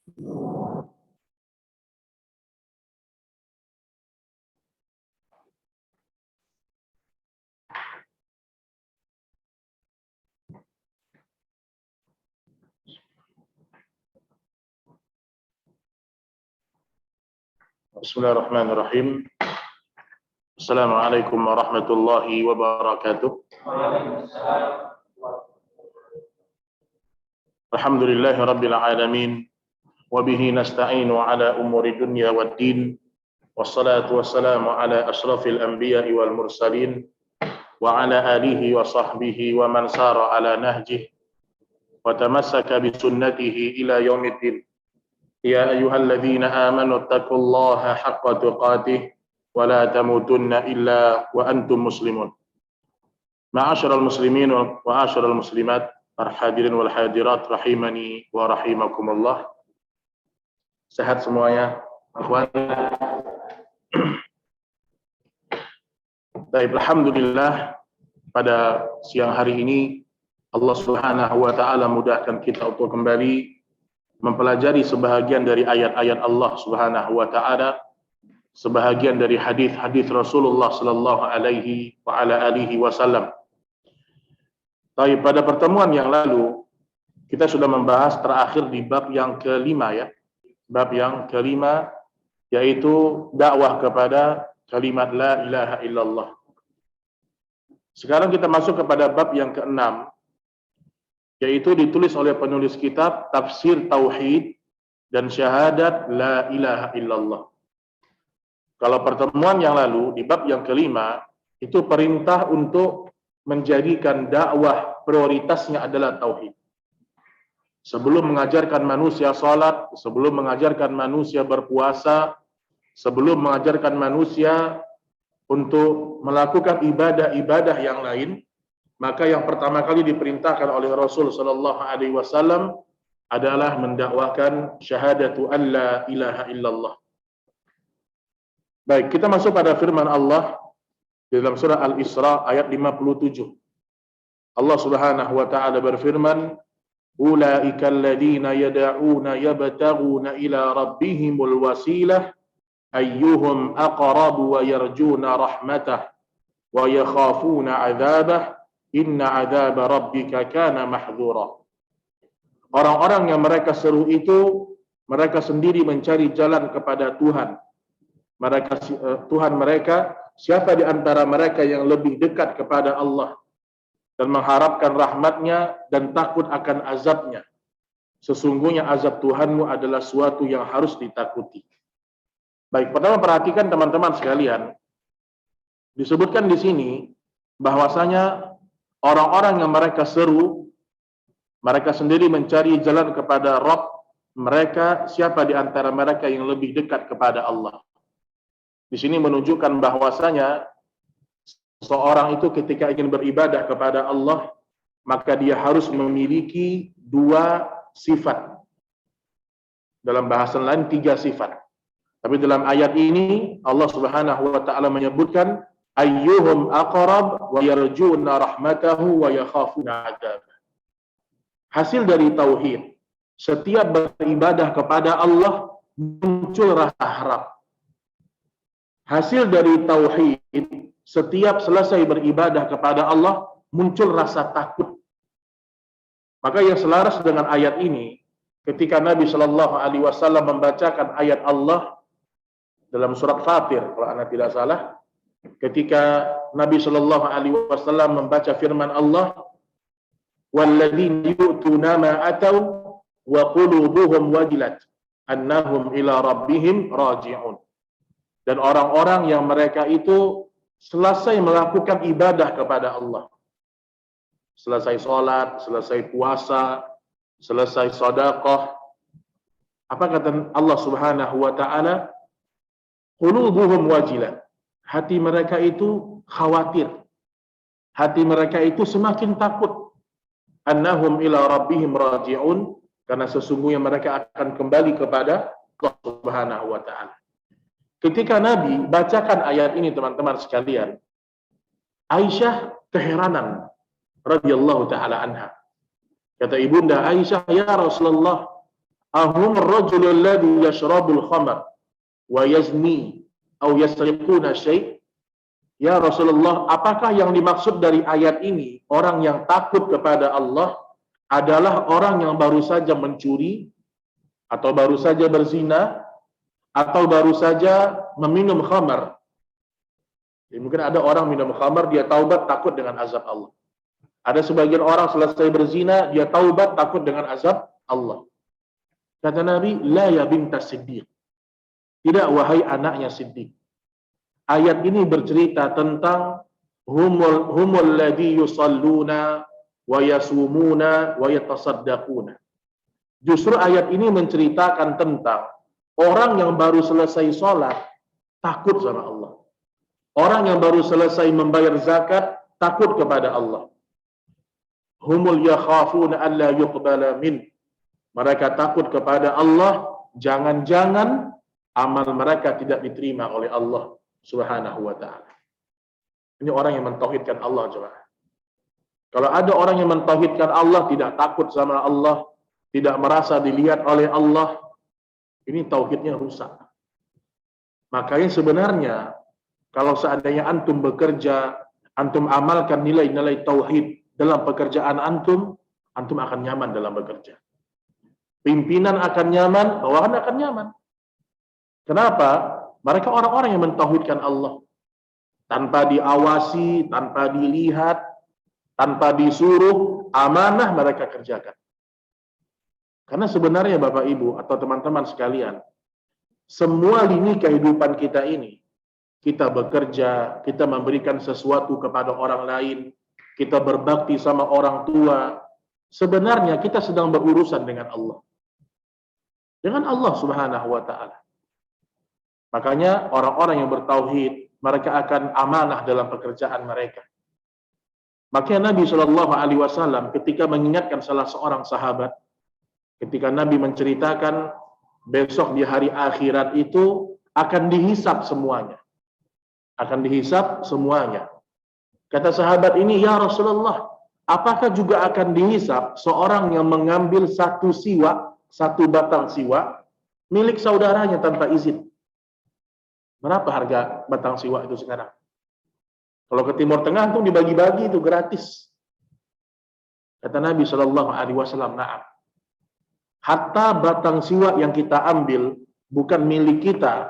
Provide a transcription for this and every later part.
Bismillahirrahmanirrahim. Assalamualaikum warahmatullahi wabarakatuh. Alhamdulillahi rabbil alamin. Wa bihi nasta'inu ala umuri dunya waddin. Wassalatu wassalamu ala ashrafil anbiya'i wal mursalin. Wa ala alihi wa sahbihi wa man sara ala nahjih. Wa tamassaka bi sunnatihi ila yaumiddin. Ya ayyuhalladzina amanu taqullaha haqqa tuqatih wa la tamutunna illa wa antum muslimun. Ma'asyiral muslimin wa ma'asyiral muslimat, para hadirin wal hadirat rahimani wa rahimakumullah. Sehat semuanya, ikhwan. Baik, alhamdulillah pada siang hari ini Allah Subhanahu wa taala mudahkan kita untuk kembali mempelajari sebahagian dari ayat-ayat Allah Subhanahu wa taala, sebahagian dari hadis-hadis Rasulullah sallallahu alaihi wa ala alihi wasallam. Tapi pada pertemuan yang lalu kita sudah membahas terakhir di bab yang kelima ya. Bab yang kelima yaitu dakwah kepada kalimat la ilaha illallah. Sekarang kita masuk kepada bab yang keenam, yaitu ditulis oleh penulis kitab Tafsir Tauhid dan Syahadat La Ilaha Illallah. Kalau pertemuan yang lalu, di bab yang kelima, itu perintah untuk menjadikan dakwah prioritasnya adalah Tauhid. Sebelum mengajarkan manusia salat, sebelum mengajarkan manusia berpuasa, sebelum mengajarkan manusia untuk melakukan ibadah-ibadah yang lain, maka yang pertama kali diperintahkan oleh Rasul sallallahu alaihi wasallam adalah mendakwahkan syahadatu an la ilaha illallah. Baik, kita masuk pada firman Allah di dalam surah Al-Isra ayat 57. Allah Subhanahu wa taala berfirman, "Ulaika alladziina yad'uuna yabtaghuna ila rabbihimul wasilah ayyuhum aqrabu wa yarjuuna rahmatah wa yakhafuna 'adzabah. Inna 'adzaba rabbika kana mahdhura." Orang-orang yang mereka seru itu, mereka sendiri mencari jalan kepada Tuhan. Tuhan mereka, siapa di antara mereka yang lebih dekat kepada Allah dan mengharapkan rahmatnya dan takut akan azabnya. Sesungguhnya azab Tuhanmu adalah suatu yang harus ditakuti. Baik, pertama perhatikan teman-teman sekalian. Disebutkan di sini bahwasanya orang-orang yang mereka seru, mereka sendiri mencari jalan kepada Rabb mereka, siapa di antara mereka yang lebih dekat kepada Allah. Di sini menunjukkan bahwasanya seorang itu ketika ingin beribadah kepada Allah, maka dia harus memiliki dua sifat. Dalam bahasan lain 3 sifat. Tapi dalam ayat ini Allah Subhanahu wa taala menyebutkan ayyuhum aqrab wa yarjuna rahmatahu wa yakhafuna 'adzabah. Hasil dari tauhid, setiap beribadah kepada Allah muncul rasa harap. Hasil dari tauhid, setiap selesai beribadah kepada Allah muncul rasa takut. Maka yang selaras dengan ayat ini, ketika Nabi Shallallahu alaihi wasallam membacakan ayat Allah dalam surat Fatir, kalau anda tidak salah, ketika Nabi Shallallahu alaihi wasallam membaca firman Allah, "Walladzina yu'tuna ma atau wa qulubuhum wajilat annahum ila rabbihim raji'un." Dan orang-orang yang mereka itu selesai melakukan ibadah kepada Allah, selesai sholat, selesai puasa, selesai sedekah, apa kata Allah Subhanahu wa taala? Qulubuhum wajilat. Hati mereka itu khawatir. Hati mereka itu semakin takut. Annahum ila rabbihim raji'un, karena sesungguhnya mereka akan kembali kepada Allah Subhanahu wa taala. Ketika Nabi bacakan ayat ini teman-teman sekalian, Aisyah keheranan radhiyallahu taala anha. Kata ibunda Aisyah, "Ya Rasulullah, ahum ar-rajulu alladhi yashrabul khamr wa yazni aw yasriquna syai'. Ya Rasulullah, apakah yang dimaksud dari ayat ini orang yang takut kepada Allah adalah orang yang baru saja mencuri atau baru saja berzina atau baru saja meminum khamar? Jadi mungkin ada orang minum khamar, dia taubat takut dengan azab Allah. Ada sebagian orang selesai berzina, dia taubat takut dengan azab Allah. Kata Nabi, la ya bintas Siddiq. Tidak wahai anaknya Siddiq. Ayat ini bercerita tentang humul ladzi yusalluna wa yasumuna wa yatasaddaquna. Justru ayat ini menceritakan tentang orang yang baru selesai sholat takut sama Allah. Orang yang baru selesai membayar zakat takut kepada Allah. Humul yakhafuna alla yuqbala min. Mereka takut kepada Allah, jangan-jangan amal mereka tidak diterima oleh Allah Subhanahu wa ta'ala. Ini orang yang mentauhidkan Allah, jemaah. Kalau ada orang yang mentauhidkan Allah, tidak takut sama Allah, tidak merasa dilihat oleh Allah, ini tauhidnya rusak. Makanya sebenarnya kalau seandainya antum bekerja, antum amalkan nilai-nilai tauhid dalam pekerjaan antum akan nyaman dalam bekerja. Pimpinan akan nyaman, bawahan akan nyaman. Kenapa? Mereka orang-orang yang mentauhidkan Allah. Tanpa diawasi, tanpa dilihat, tanpa disuruh, amanah mereka kerjakan. Karena sebenarnya Bapak Ibu atau teman-teman sekalian, semua lini kehidupan kita ini, kita bekerja, kita memberikan sesuatu kepada orang lain, kita berbakti sama orang tua, sebenarnya kita sedang berurusan dengan Allah. Dengan Allah Subhanahu wa ta'ala. Makanya orang-orang yang bertauhid, mereka akan amanah dalam pekerjaan mereka. Makanya Nabi Shallallahu Alaihi Wasallam ketika mengingatkan salah seorang sahabat, ketika Nabi menceritakan besok di hari akhirat itu akan dihisap semuanya, akan dihisap semuanya. Kata sahabat ini, ya Rasulullah, apakah juga akan dihisap seorang yang mengambil satu batang siwak milik saudaranya tanpa izin? Berapa harga batang siwak itu sekarang? Kalau ke Timur Tengah tuh dibagi-bagi itu gratis. Kata Nabi Shallallahu Alaihi Wasallam, na'am. Hatta batang siwak yang kita ambil bukan milik kita,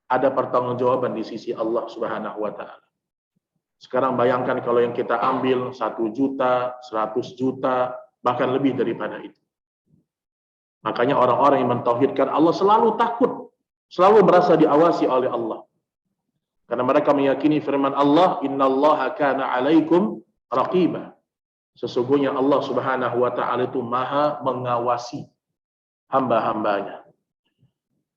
ada pertanggungjawaban di sisi Allah Subhanahu Wa Taala. Sekarang bayangkan kalau yang kita ambil 1 juta, 100 juta, bahkan lebih daripada itu. Makanya orang-orang yang mentauhidkan Allah selalu takut, selalu merasa diawasi oleh Allah. Karena mereka meyakini firman Allah, innallaha kana 'alaikum raqiba. Sesungguhnya Allah Subhanahu wa taala itu Maha mengawasi hamba-hambanya.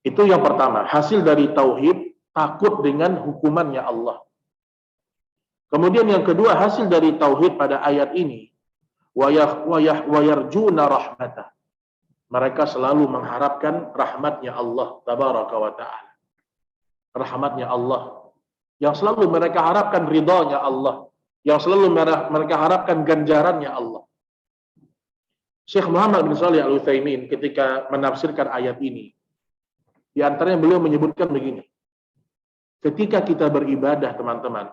Itu yang pertama, hasil dari tauhid, takut dengan hukumannya Allah. Kemudian yang kedua, hasil dari tauhid pada ayat ini, wa yarjuna rahmatah. Mereka selalu mengharapkan rahmatnya Allah tabaraka wa ta'ala. Rahmatnya Allah. Yang selalu mereka harapkan ridhanya Allah. Yang selalu mereka harapkan ganjarannya Allah. Syekh Muhammad bin Shalih Al-Utsaimin ketika menafsirkan ayat ini, di antaranya beliau menyebutkan begini. Ketika kita beribadah, teman-teman,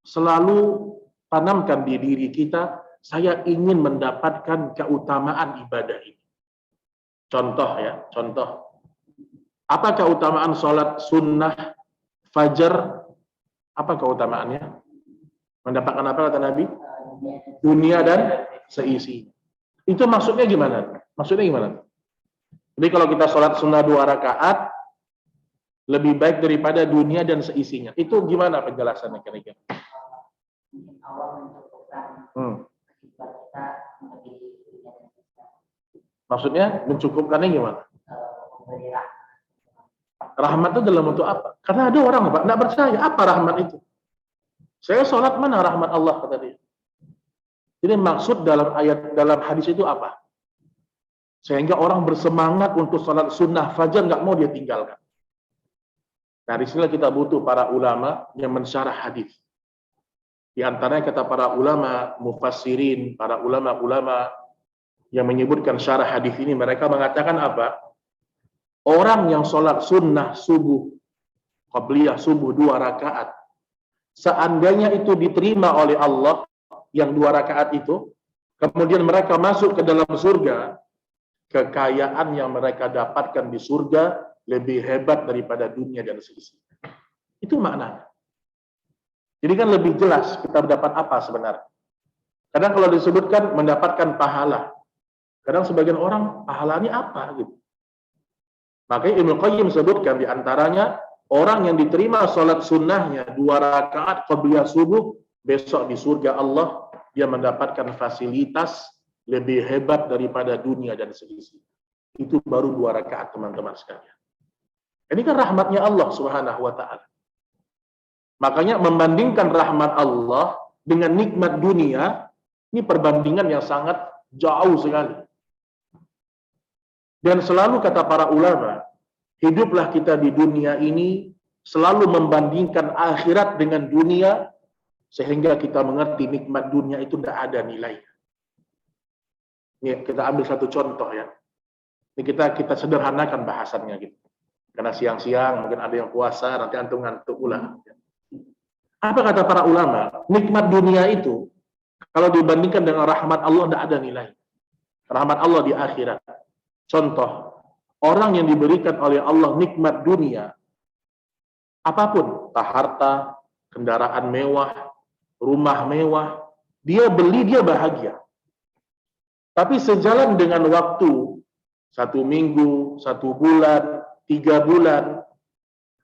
selalu tanamkan di diri kita, saya ingin mendapatkan keutamaan ibadah ini. Contoh ya, contoh. Apa keutamaan sholat sunnah fajar? Apa keutamaannya? Mendapatkan apa kata Nabi? Dunia dan seisi. Itu maksudnya gimana? Maksudnya gimana? Jadi kalau kita sholat sunnah 2 rakaat, lebih baik daripada dunia dan seisinya. Itu gimana penjelasannya kira-kira? Maksudnya mencukupkannya gimana? Rahmat itu dalam bentuk apa? Karena ada orang Pak, nggak percaya apa rahmat itu. Saya sholat mana rahmat Allah kata dia. Jadi maksud dalam hadis itu apa? Sehingga orang bersemangat untuk sholat sunnah fajar nggak mau dia tinggalkan. Nah, di sini kita butuh para ulama yang mensyarah hadis. Di antaranya kata para ulama mufassirin, para ulama-ulama yang menyebutkan syarah hadis ini, mereka mengatakan apa? Orang yang sholat sunnah subuh, qabliyah subuh 2 rakaat, seandainya itu diterima oleh Allah, yang 2 rakaat itu, kemudian mereka masuk ke dalam surga, kekayaan yang mereka dapatkan di surga lebih hebat daripada dunia dan seisinya. Itu maknanya. Jadi kan lebih jelas kita mendapat apa sebenarnya. Kadang kalau disebutkan mendapatkan pahala, kadang sebagian orang pahalanya apa gitu. Makanya Ibnu Qayyim sebutkan di antaranya orang yang diterima sholat sunnahnya 2 rakaat qabliyah subuh, besok di surga Allah dia mendapatkan fasilitas lebih hebat daripada dunia dan seisinya. Itu baru 2 rakaat teman-teman sekalian. Ini kan rahmatnya Allah Subhanahu wa taala. Makanya membandingkan rahmat Allah dengan nikmat dunia, ini perbandingan yang sangat jauh sekali. Dan selalu kata para ulama, hiduplah kita di dunia ini selalu membandingkan akhirat dengan dunia, sehingga kita mengerti nikmat dunia itu tidak ada nilainya. Ini kita ambil satu contoh ya. Ini kita sederhanakan bahasannya gitu. Karena siang-siang mungkin ada yang puasa, nanti antum ngantuk ulang. Apa kata para ulama? Nikmat dunia itu kalau dibandingkan dengan rahmat Allah tidak ada nilai. Rahmat Allah di akhirat. Contoh, orang yang diberikan oleh Allah nikmat dunia, apapun, entah harta, kendaraan mewah, rumah mewah, dia beli, dia bahagia. Tapi sejalan dengan waktu, 1 minggu, 1 bulan, 3 bulan,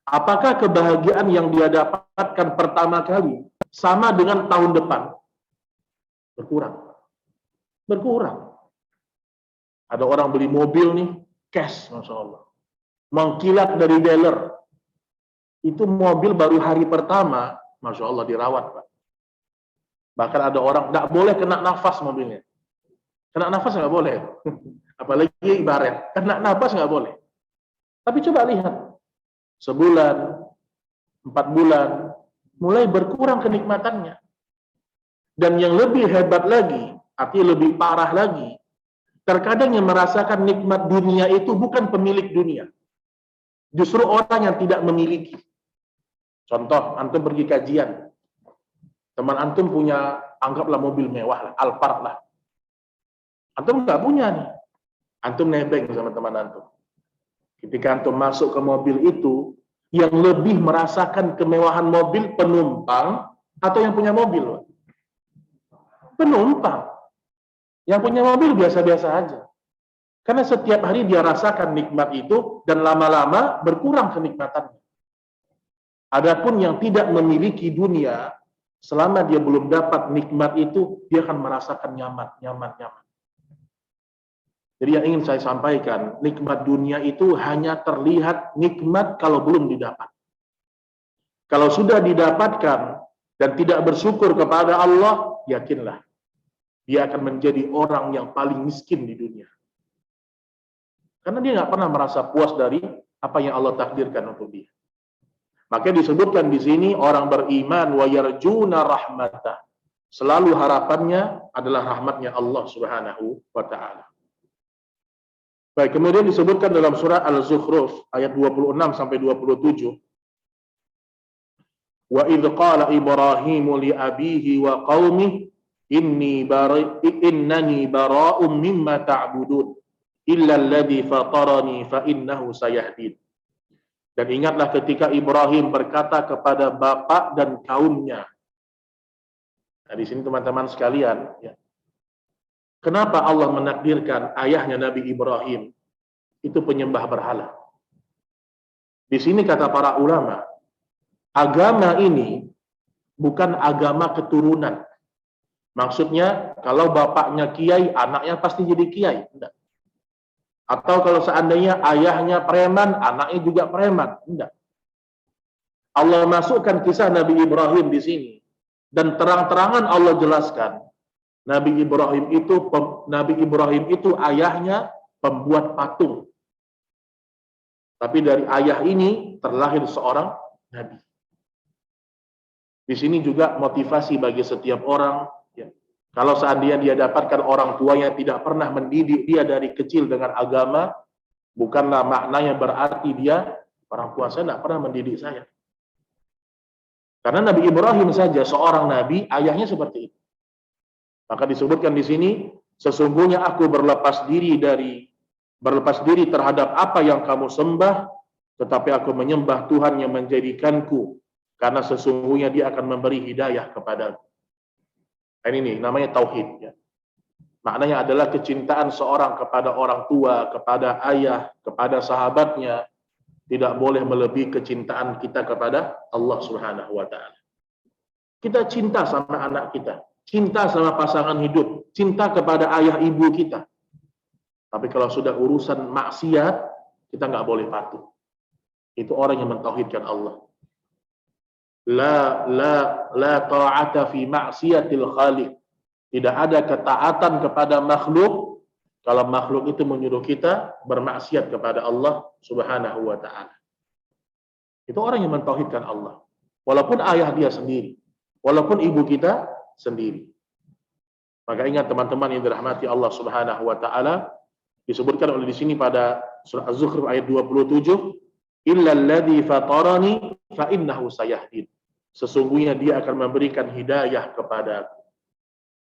apakah kebahagiaan yang dia dapatkan pertama kali sama dengan tahun depan? Berkurang. Berkurang. Ada orang beli mobil nih, cash, Masya Allah. Mengkilat dari dealer. Itu mobil baru hari pertama, Masya Allah dirawat, Pak. Bahkan ada orang, nggak boleh kena nafas mobilnya. Kena nafas nggak boleh. Apalagi ibarat, kena nafas nggak boleh. Tapi coba lihat, sebulan, 4 bulan, mulai berkurang kenikmatannya. Dan yang lebih hebat lagi, artinya lebih parah lagi, terkadang yang merasakan nikmat dunia itu bukan pemilik dunia. Justru orang yang tidak memiliki. Contoh, antum pergi kajian. Teman antum punya, anggaplah mobil mewah lah, Alphard lah. Antum nggak punya nih. Antum nebeng sama teman antum. Ketika antum masuk ke mobil itu, yang lebih merasakan kemewahan mobil penumpang atau yang punya mobil? Penumpang. Yang punya mobil biasa-biasa aja. Karena setiap hari dia rasakan nikmat itu dan lama-lama berkurang kenikmatannya. Adapun yang tidak memiliki dunia, selama dia belum dapat nikmat itu, dia akan merasakan nyaman. Jadi yang ingin saya sampaikan, nikmat dunia itu hanya terlihat nikmat kalau belum didapat. Kalau sudah didapatkan dan tidak bersyukur kepada Allah, yakinlah, dia akan menjadi orang yang paling miskin di dunia. Karena dia nggak pernah merasa puas dari apa yang Allah takdirkan untuk dia. Makanya disebutkan di sini orang beriman wa yarjuna rahmatah. Selalu harapannya adalah rahmatnya Allah Subhanahu wa taala. Baik, kemudian disebutkan dalam surah Al-Zukhruf ayat 26 sampai 27. Wa idz qala Ibrahimu li abihi wa qaumihi innani bara'um mimma ta'budun illa alladhi fatarani fa innahu sayahdin. Dan ingatlah ketika Ibrahim berkata kepada bapak dan kaumnya. Nah, di sini teman-teman sekalian, ya. Kenapa Allah menakdirkan ayahnya Nabi Ibrahim itu penyembah berhala? Di sini kata para ulama, agama ini bukan agama keturunan. Maksudnya, kalau bapaknya kiai, anaknya pasti jadi kiai. Enggak. Atau kalau seandainya ayahnya preman, anaknya juga preman. Enggak. Allah masukkan kisah Nabi Ibrahim di sini. Dan terang-terangan Allah jelaskan, Nabi Ibrahim itu ayahnya pembuat patung. Tapi dari ayah ini terlahir seorang nabi. Di sini juga motivasi bagi setiap orang. Ya. Kalau seandainya dia dapatkan orang tua yang tidak pernah mendidik dia dari kecil dengan agama, Bukanlah maknanya berarti dia orang tua saya tidak pernah mendidik saya. Karena Nabi Ibrahim saja seorang nabi, ayahnya seperti itu. Maka disebutkan di sini, sesungguhnya aku berlepas diri terhadap apa yang kamu sembah, tetapi aku menyembah Tuhan yang menjadikanku, karena sesungguhnya dia akan memberi hidayah kepadaku. Ini namanya tauhid. Ya. Maknanya adalah kecintaan seorang kepada orang tua, kepada ayah, kepada sahabatnya, tidak boleh melebihi kecintaan kita kepada Allah Subhanahu wa Ta'ala. Kita cinta sama anak kita, cinta sama pasangan hidup, cinta kepada ayah ibu kita. Tapi kalau sudah urusan maksiat, kita nggak boleh patuh. Itu orang yang mentauhidkan Allah. La ta'ata fi maksiatil khaliq. Tidak ada ketaatan kepada makhluk kalau makhluk itu menyuruh kita bermaksiat kepada Allah Subhanahu wa Ta'ala. Itu orang yang mentauhidkan Allah. Walaupun ayah dia sendiri, walaupun ibu kita sendiri. Maka ingat teman-teman yang dirahmati Allah Subhanahu wa Ta'ala, disebutkan oleh di sini pada surah Az-Zukhruf ayat 27, illal ladzi fatarani fa innahu sayahdin. Sesungguhnya dia akan memberikan hidayah kepadaku.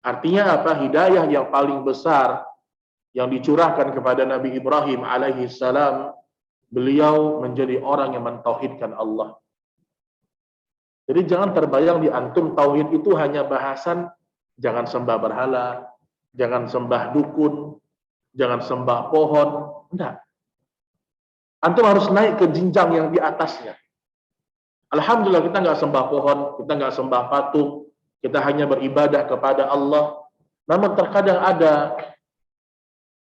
Artinya apa? Hidayah yang paling besar yang dicurahkan kepada Nabi Ibrahim alaihi salam, beliau menjadi orang yang mentauhidkan Allah. Jadi jangan terbayang di antum tauhid itu hanya bahasan jangan sembah berhala, jangan sembah dukun, jangan sembah pohon. Enggak. Antum harus naik ke jenjang yang di atasnya. Alhamdulillah kita nggak sembah pohon, kita nggak sembah patung, kita hanya beribadah kepada Allah. Namun terkadang ada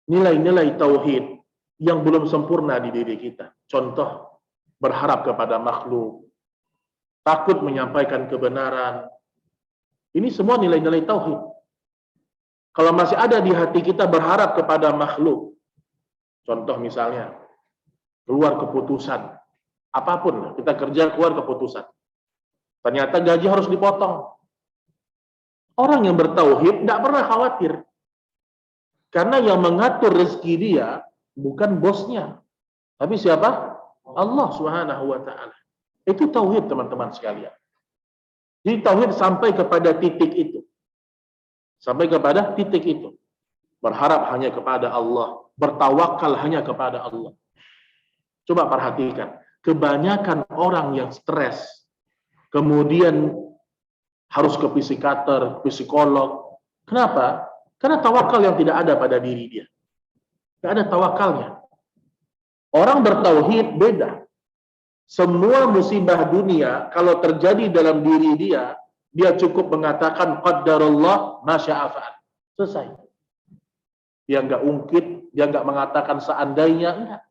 nilai-nilai tauhid yang belum sempurna di diri kita. Contoh, berharap kepada makhluk, takut menyampaikan kebenaran. Ini semua nilai-nilai tauhid. Kalau masih ada di hati kita berharap kepada makhluk, contoh misalnya, keluar keputusan, apapun, kita kerja keluar keputusan. Ternyata gaji harus dipotong. Orang yang bertauhid tidak pernah khawatir. Karena yang mengatur rezeki dia bukan bosnya. Tapi siapa? Allah Subhanahu wa Ta'ala. Itu tauhid teman-teman sekalian. Jadi tauhid sampai kepada titik itu. Sampai kepada titik itu. Berharap hanya kepada Allah. Bertawakal hanya kepada Allah. Coba perhatikan. Kebanyakan orang yang stres. Kemudian harus ke psikiater, psikolog. Kenapa? Karena tawakal yang tidak ada pada diri dia. Tidak ada tawakalnya. Orang bertauhid beda. Semua musibah dunia, kalau terjadi dalam diri dia, dia cukup mengatakan qaddarullah ma syaa fa'al. Selesai. Dia nggak ungkit, dia nggak mengatakan seandainya, enggak.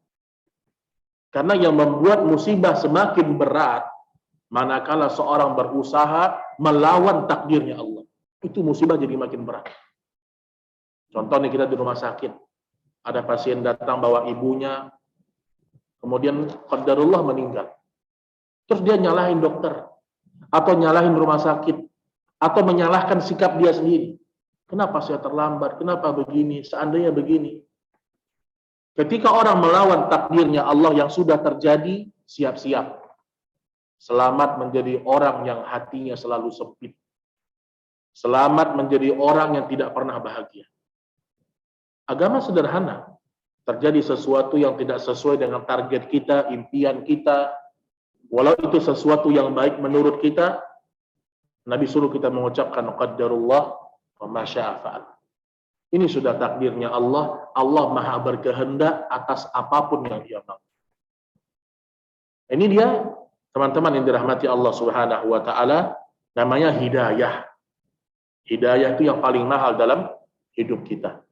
Karena yang membuat musibah semakin berat, manakala seorang berusaha melawan takdirnya Allah. Itu musibah jadi makin berat. Contohnya kita di rumah sakit. Ada pasien datang bawa ibunya, kemudian qadarullah meninggal. Terus dia nyalahin dokter, atau nyalahin rumah sakit, atau menyalahkan sikap dia sendiri. Kenapa saya terlambat? Kenapa begini? Seandainya begini. Ketika orang melawan takdirnya Allah yang sudah terjadi, siap-siap. Selamat menjadi orang yang hatinya selalu sempit. Selamat menjadi orang yang tidak pernah bahagia. Agama sederhana. Terjadi sesuatu yang tidak sesuai dengan target kita, impian kita, walau itu sesuatu yang baik menurut kita, Nabi suruh kita mengucapkan qaddarullah wa ma syaa fa'al. Ini sudah takdirnya Allah. Allah Maha berkehendak atas apapun yang Dia mau. Ini dia, teman-teman yang dirahmati Allah Subhanahu wa Ta'ala, namanya hidayah. Hidayah itu yang paling mahal dalam hidup kita.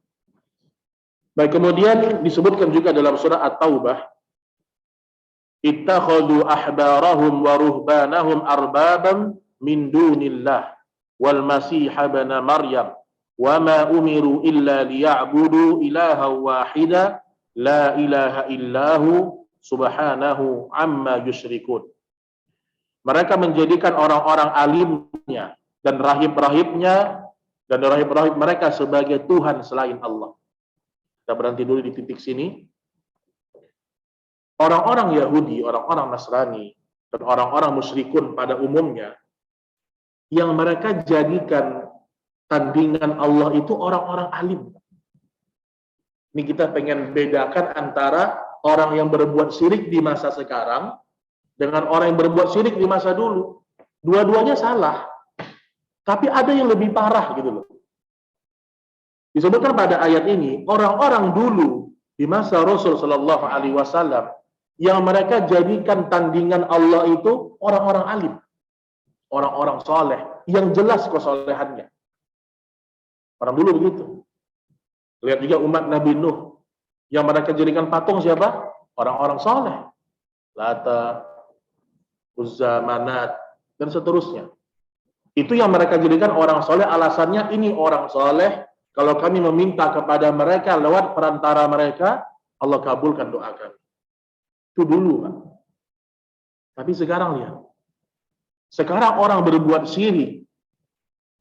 Baik, kemudian disebutkan juga dalam surah At-Taubah, ittakhadhu ahbarahum wa ruhbanahum arbaban min dunillah wal masih ibn Maryam wa ma umiru illa liya'budu ilahan wahida la ilaha illahu subhanahu amma yusyrikun. Mereka menjadikan orang-orang alimnya dan rahib-rahibnya dan rahib-rahib mereka sebagai Tuhan selain Allah. Kita berhenti dulu di titik sini. Orang-orang Yahudi, orang-orang Nasrani, dan orang-orang musyrikun pada umumnya, yang mereka jadikan tandingan Allah itu orang-orang alim. Ini kita pengen bedakan antara orang yang berbuat syirik di masa sekarang dengan orang yang berbuat syirik di masa dulu. Dua-duanya salah. Tapi ada yang lebih parah gitu loh. Disebutkan pada ayat ini, orang-orang dulu di masa Rasul Shallallahu Alaihi Wasallam yang mereka jadikan tandingan Allah itu orang-orang alim, orang-orang soleh yang jelas kesolehannya. Orang dulu begitu. Lihat juga umat Nabi Nuh yang mereka jadikan patung siapa? Orang-orang soleh. Lata, Uzza, Manat, dan seterusnya. Itu yang mereka jadikan orang soleh. Alasannya ini orang soleh. Kalau kami meminta kepada mereka lewat perantara mereka, Allah kabulkan doa kami. Itu dulu, Pak. Tapi sekarang lihat. Sekarang orang berbuat syirik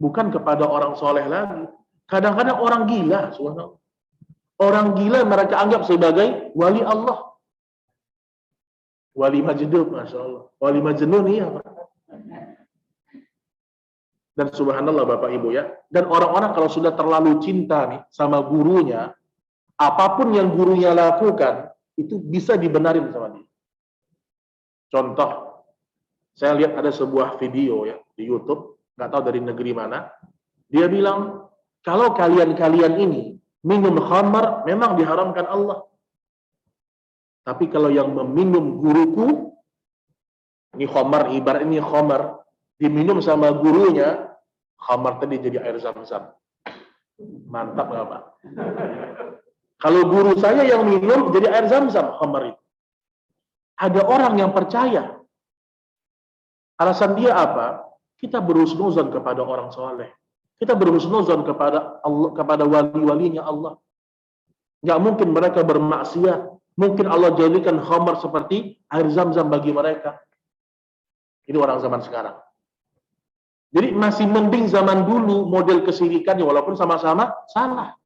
bukan kepada orang soleh lagi. Kadang-kadang orang gila, subhanallah. Orang gila mereka anggap sebagai wali Allah. Wali Majnun, Masya Allah. Wali Majnun, iya, Pak. Dan subhanallah Bapak Ibu ya. Dan orang-orang kalau sudah terlalu cinta nih sama gurunya, apapun yang gurunya lakukan, itu bisa dibenarin sama dia. Contoh, saya lihat ada sebuah video ya di YouTube, nggak tahu dari negeri mana. Dia bilang, kalau kalian-kalian ini minum khamar, memang diharamkan Allah. Tapi kalau yang meminum guruku, ini khamar, ibarat ini khamar, diminum sama gurunya, khamar tadi jadi air zam-zam. Mantap nggak Pak? Kalau guru saya yang minum, jadi air zam-zam, khamar itu. Ada orang yang percaya. Alasan dia apa? Kita berhusnuzon kepada orang soleh. Kita berhusnuzon kepada Allah, kepada wali-walinya Allah. Nggak mungkin mereka bermaksiat. Mungkin Allah jadikan khamar seperti air zam-zam bagi mereka. Ini orang zaman sekarang. Jadi masih mending zaman dulu model kesyirikannya, walaupun sama-sama salah.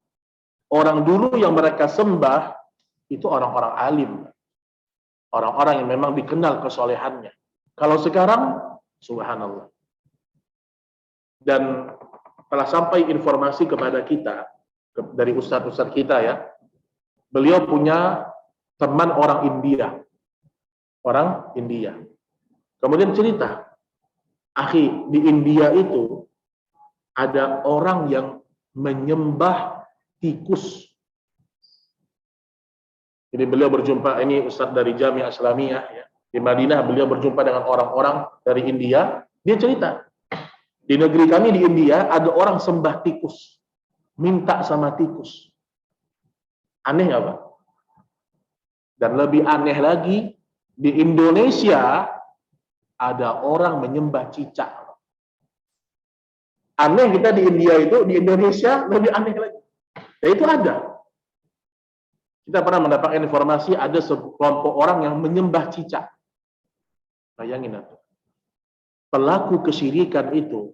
Orang dulu yang mereka sembah, itu orang-orang alim. Orang-orang yang memang dikenal kesolehannya. Kalau sekarang, subhanallah. Dan telah sampai informasi kepada kita dari ustadz-ustadz kita ya, beliau punya teman orang India, kemudian cerita, akhi, di India itu ada orang yang menyembah tikus. Jadi beliau berjumpa, ini ustadz dari Jami'ah Islamiyah ya, di Madinah, beliau berjumpa dengan orang-orang dari India. Dia cerita, di negeri kami di India ada orang sembah tikus, minta sama tikus. Aneh nggak Pak? Dan lebih aneh lagi, di Indonesia ada orang menyembah cicak. Aneh kita di India itu, di Indonesia lebih aneh lagi. Ya itu ada. Kita pernah mendapatkan informasi ada sekelompok orang yang menyembah cicak. Bayangin itu. Pelaku kesyirikan itu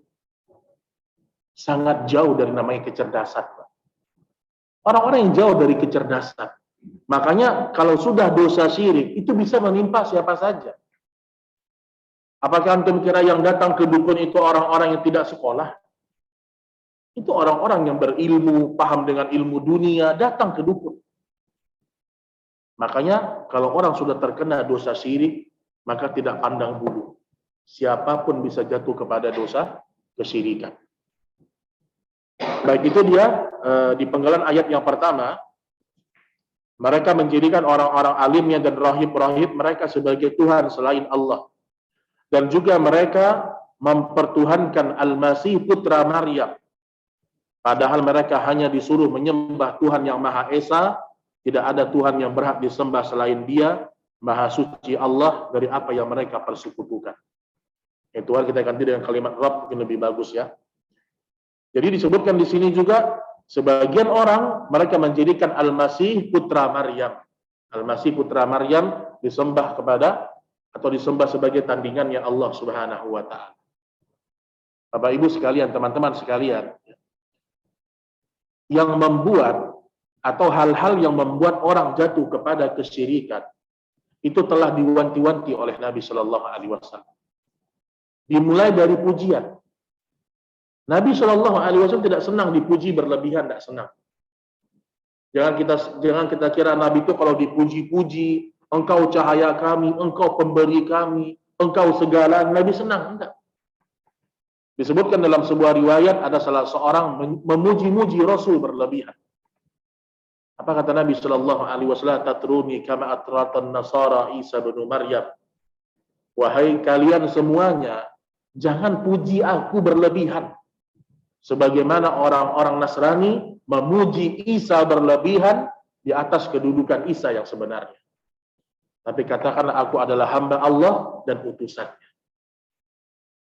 sangat jauh dari namanya kecerdasan. Orang-orang yang jauh dari kecerdasan. Makanya kalau sudah dosa syirik, itu bisa menimpa siapa saja. Apakah antum kira yang datang ke dukun itu orang-orang yang tidak sekolah? Itu orang-orang yang berilmu, paham dengan ilmu dunia, datang ke dukun. Makanya kalau orang sudah terkena dosa syirik, maka tidak pandang bulu. Siapapun bisa jatuh kepada dosa kesyirikan. Baik itu dia di penggalan ayat yang pertama, mereka menjadikan orang-orang alimnya dan rahib-rahib mereka sebagai Tuhan selain Allah. Dan juga mereka mempertuhankan Al-Masih putra Maryam. Padahal mereka hanya disuruh menyembah Tuhan yang Maha Esa, tidak ada Tuhan yang berhak disembah selain Dia, Maha Suci Allah dari apa yang mereka persekutukan. Tuhan kita ganti dengan kalimat Rabb, mungkin lebih bagus ya. Jadi disebutkan di sini juga sebagian orang mereka menjadikan Al-Masih putra Maryam. Al-Masih putra Maryam disembah kepada atau disembah sebagai tandingannya Allah Subhanahu wa taala. Bapak Ibu sekalian, teman-teman sekalian, yang membuat atau hal-hal yang membuat orang jatuh kepada kesyirikan itu telah diwanti-wanti oleh Nabi Shallallahu Alaihi Wasallam. Dimulai dari pujian. Nabi Shallallahu Alaihi Wasallam tidak senang dipuji berlebihan, tidak senang. Jangan kita kira Nabi itu kalau dipuji-puji, engkau cahaya kami, engkau pemberi kami, engkau segala, Nabi senang, enggak. Disebutkan dalam sebuah riwayat ada salah seorang memuji-muji Rasul berlebihan. Apa kata Nabi Shallallahu Alaihi Wasallam? Tatruni kama atratan Nasara Isa bin Maryam. Wahai kalian semuanya, jangan puji aku berlebihan. Sebagaimana orang-orang Nasrani memuji Isa berlebihan di atas kedudukan Isa yang sebenarnya. Tapi katakanlah aku adalah hamba Allah dan utusannya.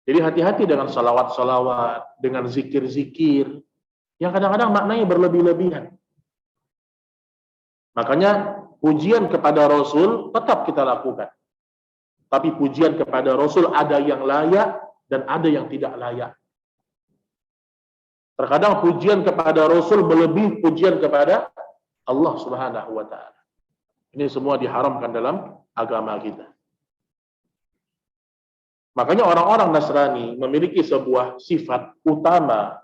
Jadi hati-hati dengan salawat-salawat, dengan zikir-zikir, yang kadang-kadang maknanya berlebih-lebihan. Makanya pujian kepada Rasul tetap kita lakukan. Tapi pujian kepada Rasul ada yang layak dan ada yang tidak layak. Terkadang pujian kepada Rasul melebihi pujian kepada Allah Subhanahu wa Ta'ala. Ini semua diharamkan dalam agama kita. Makanya orang-orang Nasrani memiliki sebuah sifat utama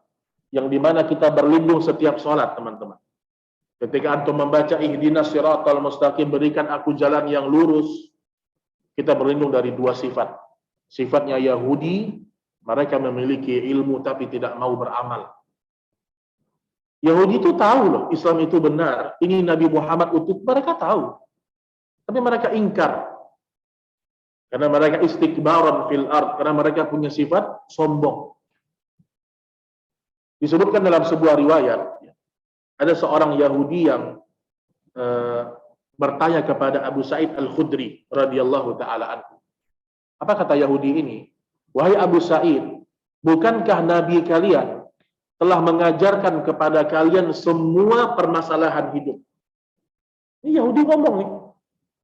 yang dimana kita berlindung setiap sholat, teman-teman. Ketika antum membaca ihdinas siratal mustaqim, berikan aku jalan yang lurus, kita berlindung dari dua sifat. Sifatnya Yahudi, mereka memiliki ilmu tapi tidak mau beramal. Yahudi itu tahu loh, Islam itu benar, ini Nabi Muhammad utus, mereka tahu. Tapi mereka ingkar. Karena mereka istikbaran fil ard, karena mereka punya sifat sombong. Disebutkan dalam sebuah riwayat, ada seorang Yahudi yang bertanya kepada Abu Sa'id Al-Khudri radhiyallahu taala anhu. Apa kata Yahudi ini? Wahai Abu Sa'id, bukankah Nabi kalian telah mengajarkan kepada kalian semua permasalahan hidup? Ini Yahudi ngomong nih.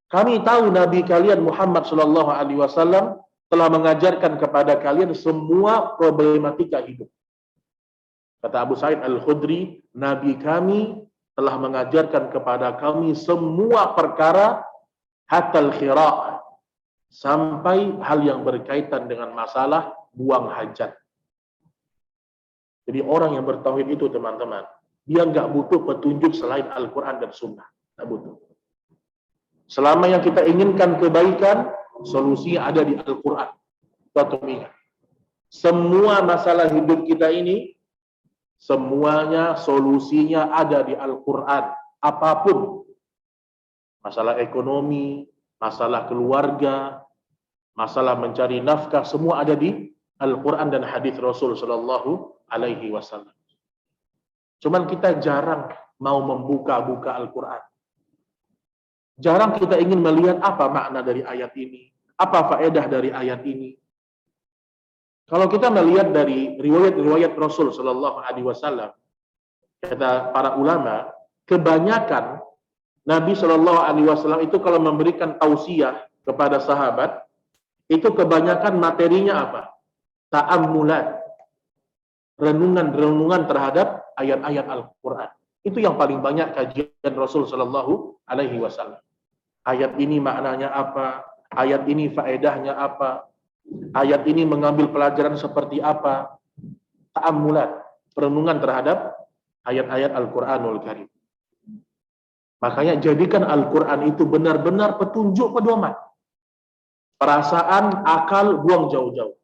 Kami tahu Nabi kalian Muhammad Shallallahu Alaihi Wasallam telah mengajarkan kepada kalian semua problematika hidup. Kata Abu Sa'id Al-Khudri, Nabi kami telah mengajarkan kepada kami semua perkara hatal khira', sampai hal yang berkaitan dengan masalah buang hajat. Jadi orang yang bertauhid itu, teman-teman, dia nggak butuh petunjuk selain Al-Quran dan Sunnah. Nggak butuh. Selama yang kita inginkan kebaikan, solusinya ada di Al-Quran. Kita ingat. Semua masalah hidup kita ini, semuanya solusinya ada di Al-Quran. Apapun. Masalah ekonomi, masalah keluarga, masalah mencari nafkah, semua ada di Al-Quran dan hadis Rasul Sallallahu Alaihi Wasallam. Cuman kita jarang mau membuka-buka Al-Quran. Jarang kita ingin melihat apa makna dari ayat ini, apa faedah dari ayat ini. Kalau kita melihat dari riwayat-riwayat Rasul Sallallahu Alaihi Wasallam, kata para ulama, kebanyakan Nabi Sallallahu Alaihi Wasallam itu kalau memberikan tausiah kepada sahabat, itu kebanyakan materinya apa? Ta'ammulat, renungan-renungan terhadap ayat-ayat Al-Quran. Itu yang paling banyak kajian Rasul Sallallahu Alaihi Wasallam. Ayat ini maknanya apa? Ayat ini faedahnya apa? Ayat ini mengambil pelajaran seperti apa? Ta'ammulat, renungan terhadap ayat-ayat Al-Quranul Karim. Makanya jadikan Al-Quran itu benar-benar petunjuk pedoman. Perasaan, akal, buang jauh-jauh.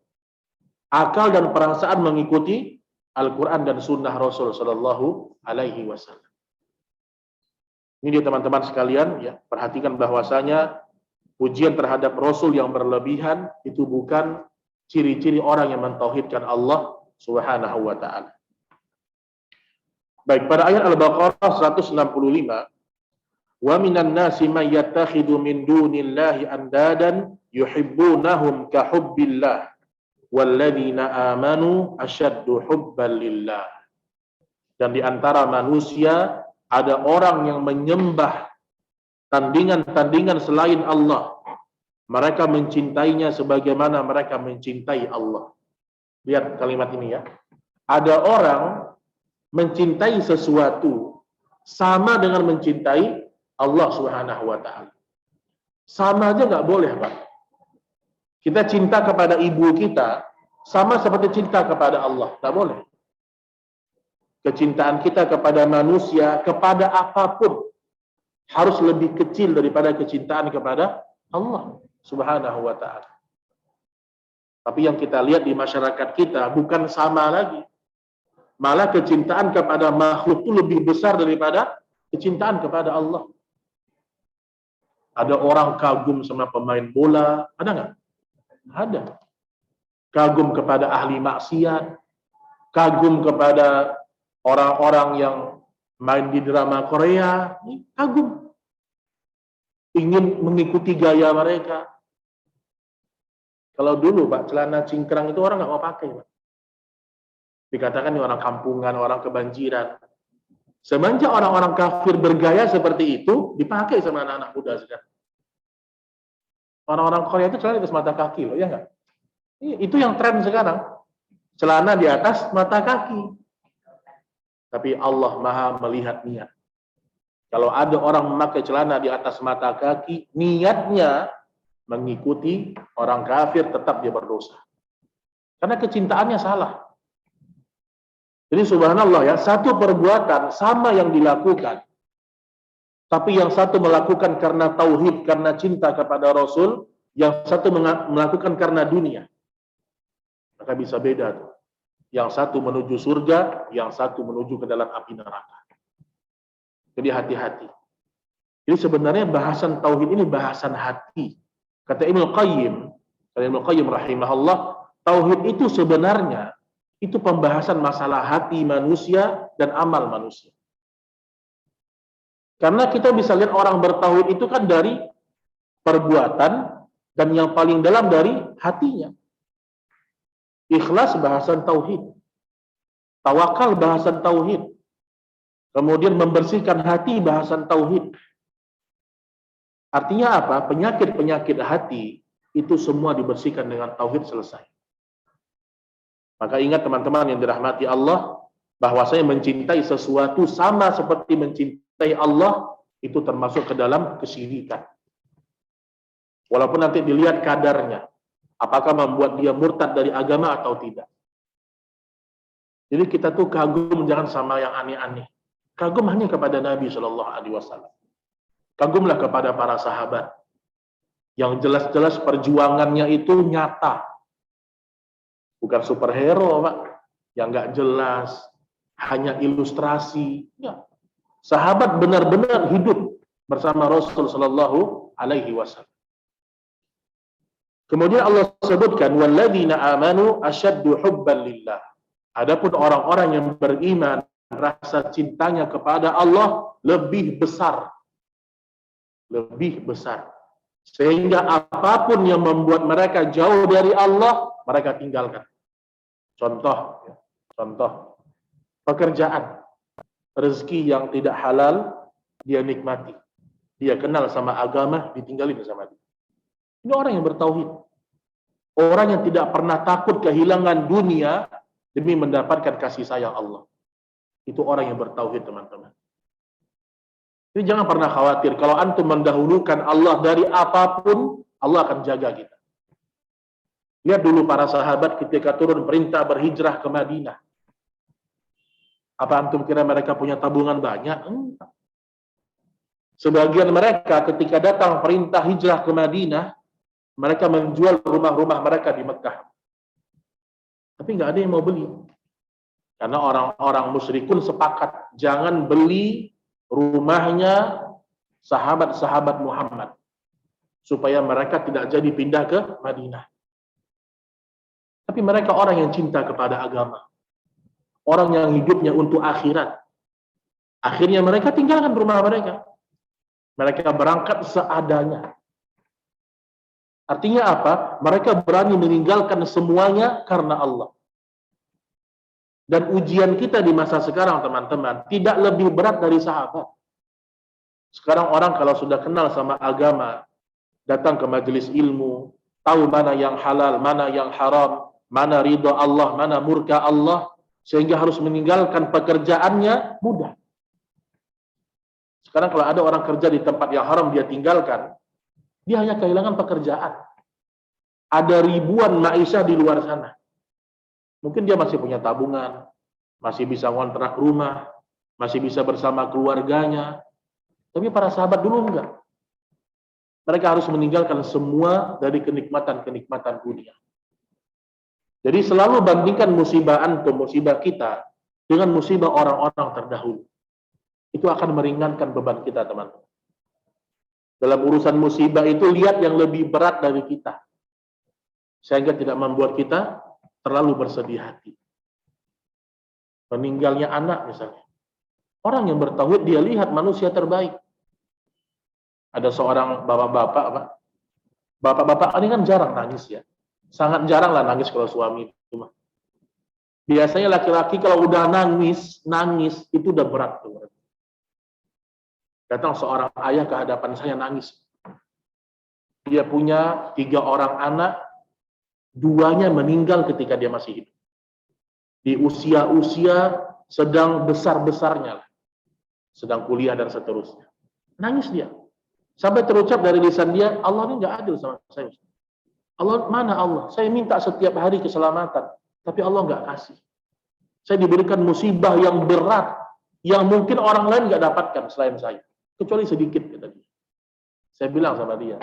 Akal dan perasaan mengikuti Al-Quran dan Sunnah Rasul Sallallahu Alaihi Wasallam. Ini dia teman-teman sekalian, ya, perhatikan bahwasanya pujian terhadap Rasul yang berlebihan itu bukan ciri-ciri orang yang mentauhidkan Allah Subhanahu wa Ta'ala. Baik, pada ayat Al-Baqarah 165, wa minan nasi may yattakhidhu min dunillahi andadan yuhibbunahum ka hubbillah walladzina amanu asyaddu hubban lillah. Dan di antara manusia ada orang yang menyembah tandingan-tandingan selain Allah. Mereka mencintainya sebagaimana mereka mencintai Allah. Lihat kalimat ini ya. Ada orang mencintai sesuatu sama dengan mencintai Allah Subhanahu wa Ta'ala. Sama aja nggak boleh, Pak. Kita cinta kepada ibu kita sama seperti cinta kepada Allah, nggak boleh. Kecintaan kita kepada manusia, kepada apapun, harus lebih kecil daripada kecintaan kepada Allah Subhanahu wa ta'ala. Tapi yang kita lihat di masyarakat kita bukan sama lagi. Malah kecintaan kepada makhluk itu lebih besar daripada kecintaan kepada Allah. Ada orang kagum sama pemain bola, ada nggak? Ada. Kagum kepada ahli maksiat, kagum kepada orang-orang yang main di drama Korea, kagum. Ingin mengikuti gaya mereka. Kalau dulu, Pak, celana cingkrang itu orang nggak mau pakai, Pak. Dikatakan ini orang kampungan, orang kebanjiran. Semenjak orang-orang kafir bergaya seperti itu, dipakai sama anak-anak muda sekarang. Orang-orang Korea itu celana di atas mata kaki, loh, ya nggak? Itu yang tren sekarang. Celana di atas mata kaki. Tapi Allah Maha melihat niat. Kalau ada orang memakai celana di atas mata kaki, niatnya mengikuti orang kafir, tetap dia berdosa. Karena kecintaannya salah. Jadi subhanallah ya, satu perbuatan sama yang dilakukan, tapi yang satu melakukan karena tauhid, karena cinta kepada Rasul, yang satu melakukan karena dunia. Maka bisa beda tuh. Yang satu menuju surga, yang satu menuju ke dalam api neraka. Jadi hati-hati. Jadi sebenarnya bahasan tauhid ini bahasan hati. Kata Ibnu Qayyim rahimahullah, tauhid itu sebenarnya itu pembahasan masalah hati manusia dan amal manusia. Karena kita bisa lihat orang bertauhid itu kan dari perbuatan dan yang paling dalam dari hatinya. Ikhlas bahasan tauhid. Tawakal bahasan tauhid. Kemudian membersihkan hati bahasan tauhid. Artinya apa? Penyakit-penyakit hati itu semua dibersihkan dengan tauhid, selesai. Maka ingat teman-teman yang dirahmati Allah, bahwasanya mencintai sesuatu sama seperti mencintai Allah, itu termasuk ke dalam kesyirikan. Walaupun nanti dilihat kadarnya, apakah membuat dia murtad dari agama atau tidak. Jadi kita tuh kagum jangan sama yang aneh-aneh. Kagum hanya kepada Nabi Shallallahu Alaihi Wasallam. Kagumlah kepada para sahabat yang jelas-jelas perjuangannya itu nyata, bukan superhero, Pak, yang nggak jelas, hanya ilustrasi. Ya. Sahabat benar-benar hidup bersama Rasul Shallallahu Alaihi Wasallam. Kemudian Allah sebutkan, walladzina amanu asyaddu hubban lillah. Adapun orang-orang yang beriman, rasa cintanya kepada Allah lebih besar. Lebih besar. Sehingga apapun yang membuat mereka jauh dari Allah, mereka tinggalkan. Contoh, pekerjaan, rezeki yang tidak halal, dia nikmati. Dia kenal sama agama, ditinggalin sama dia. Ini orang yang bertauhid. Orang yang tidak pernah takut kehilangan dunia demi mendapatkan kasih sayang Allah. Itu orang yang bertauhid, teman-teman. Jadi jangan pernah khawatir. Kalau antum mendahulukan Allah dari apapun, Allah akan jaga kita. Lihat dulu para sahabat ketika turun perintah berhijrah ke Madinah. Apa antum kira mereka punya tabungan banyak? Enggak. Sebagian mereka ketika datang perintah hijrah ke Madinah, mereka menjual rumah-rumah mereka di Mekah. Tapi nggak ada yang mau beli. Karena orang-orang musyrikun sepakat, jangan beli rumahnya sahabat-sahabat Muhammad. Supaya mereka tidak jadi pindah ke Madinah. Tapi mereka orang yang cinta kepada agama. Orang yang hidupnya untuk akhirat. Akhirnya mereka tinggalkan rumah mereka. Mereka berangkat seadanya. Artinya apa? Mereka berani meninggalkan semuanya karena Allah. Dan ujian kita di masa sekarang, teman-teman, tidak lebih berat dari sahabat. Sekarang orang kalau sudah kenal sama agama, datang ke majelis ilmu, tahu mana yang halal, mana yang haram, mana ridha Allah, mana murka Allah, sehingga harus meninggalkan pekerjaannya mudah. Sekarang kalau ada orang kerja di tempat yang haram dia tinggalkan, Dia hanya kehilangan pekerjaan. Ada ribuan maisha di luar sana. Mungkin dia masih punya tabungan, masih bisa ngontrak rumah, masih bisa bersama keluarganya. Tapi para sahabat dulu enggak. Mereka harus meninggalkan semua dari kenikmatan-kenikmatan dunia. Jadi selalu bandingkan musibah antum, musibah kita, dengan musibah orang-orang terdahulu. Itu akan meringankan beban kita, teman-teman. Dalam urusan musibah itu, lihat yang lebih berat dari kita. Sehingga tidak membuat kita terlalu bersedih hati. Meninggalnya anak misalnya. Orang yang bertauhid, dia lihat manusia terbaik. Ada seorang bapak-bapak, bapak-bapak ini kan jarang nangis ya. Sangat jarang lah nangis kalau suami itu. Biasanya laki-laki kalau udah nangis itu udah berat tuh. Datang seorang ayah ke hadapan saya nangis. Dia punya 3 orang anak, 2-nya meninggal ketika dia masih hidup. Di usia-usia sedang besar-besarnya, sedang kuliah dan seterusnya. Nangis dia. Sampai terucap dari lisan dia, Allah ini nggak adil sama saya. Allah, mana Allah? Saya minta setiap hari keselamatan, tapi Allah nggak kasih. Saya diberikan musibah yang berat, yang mungkin orang lain nggak dapatkan selain saya. Kecuali sedikit, kata dia. Saya bilang sama dia,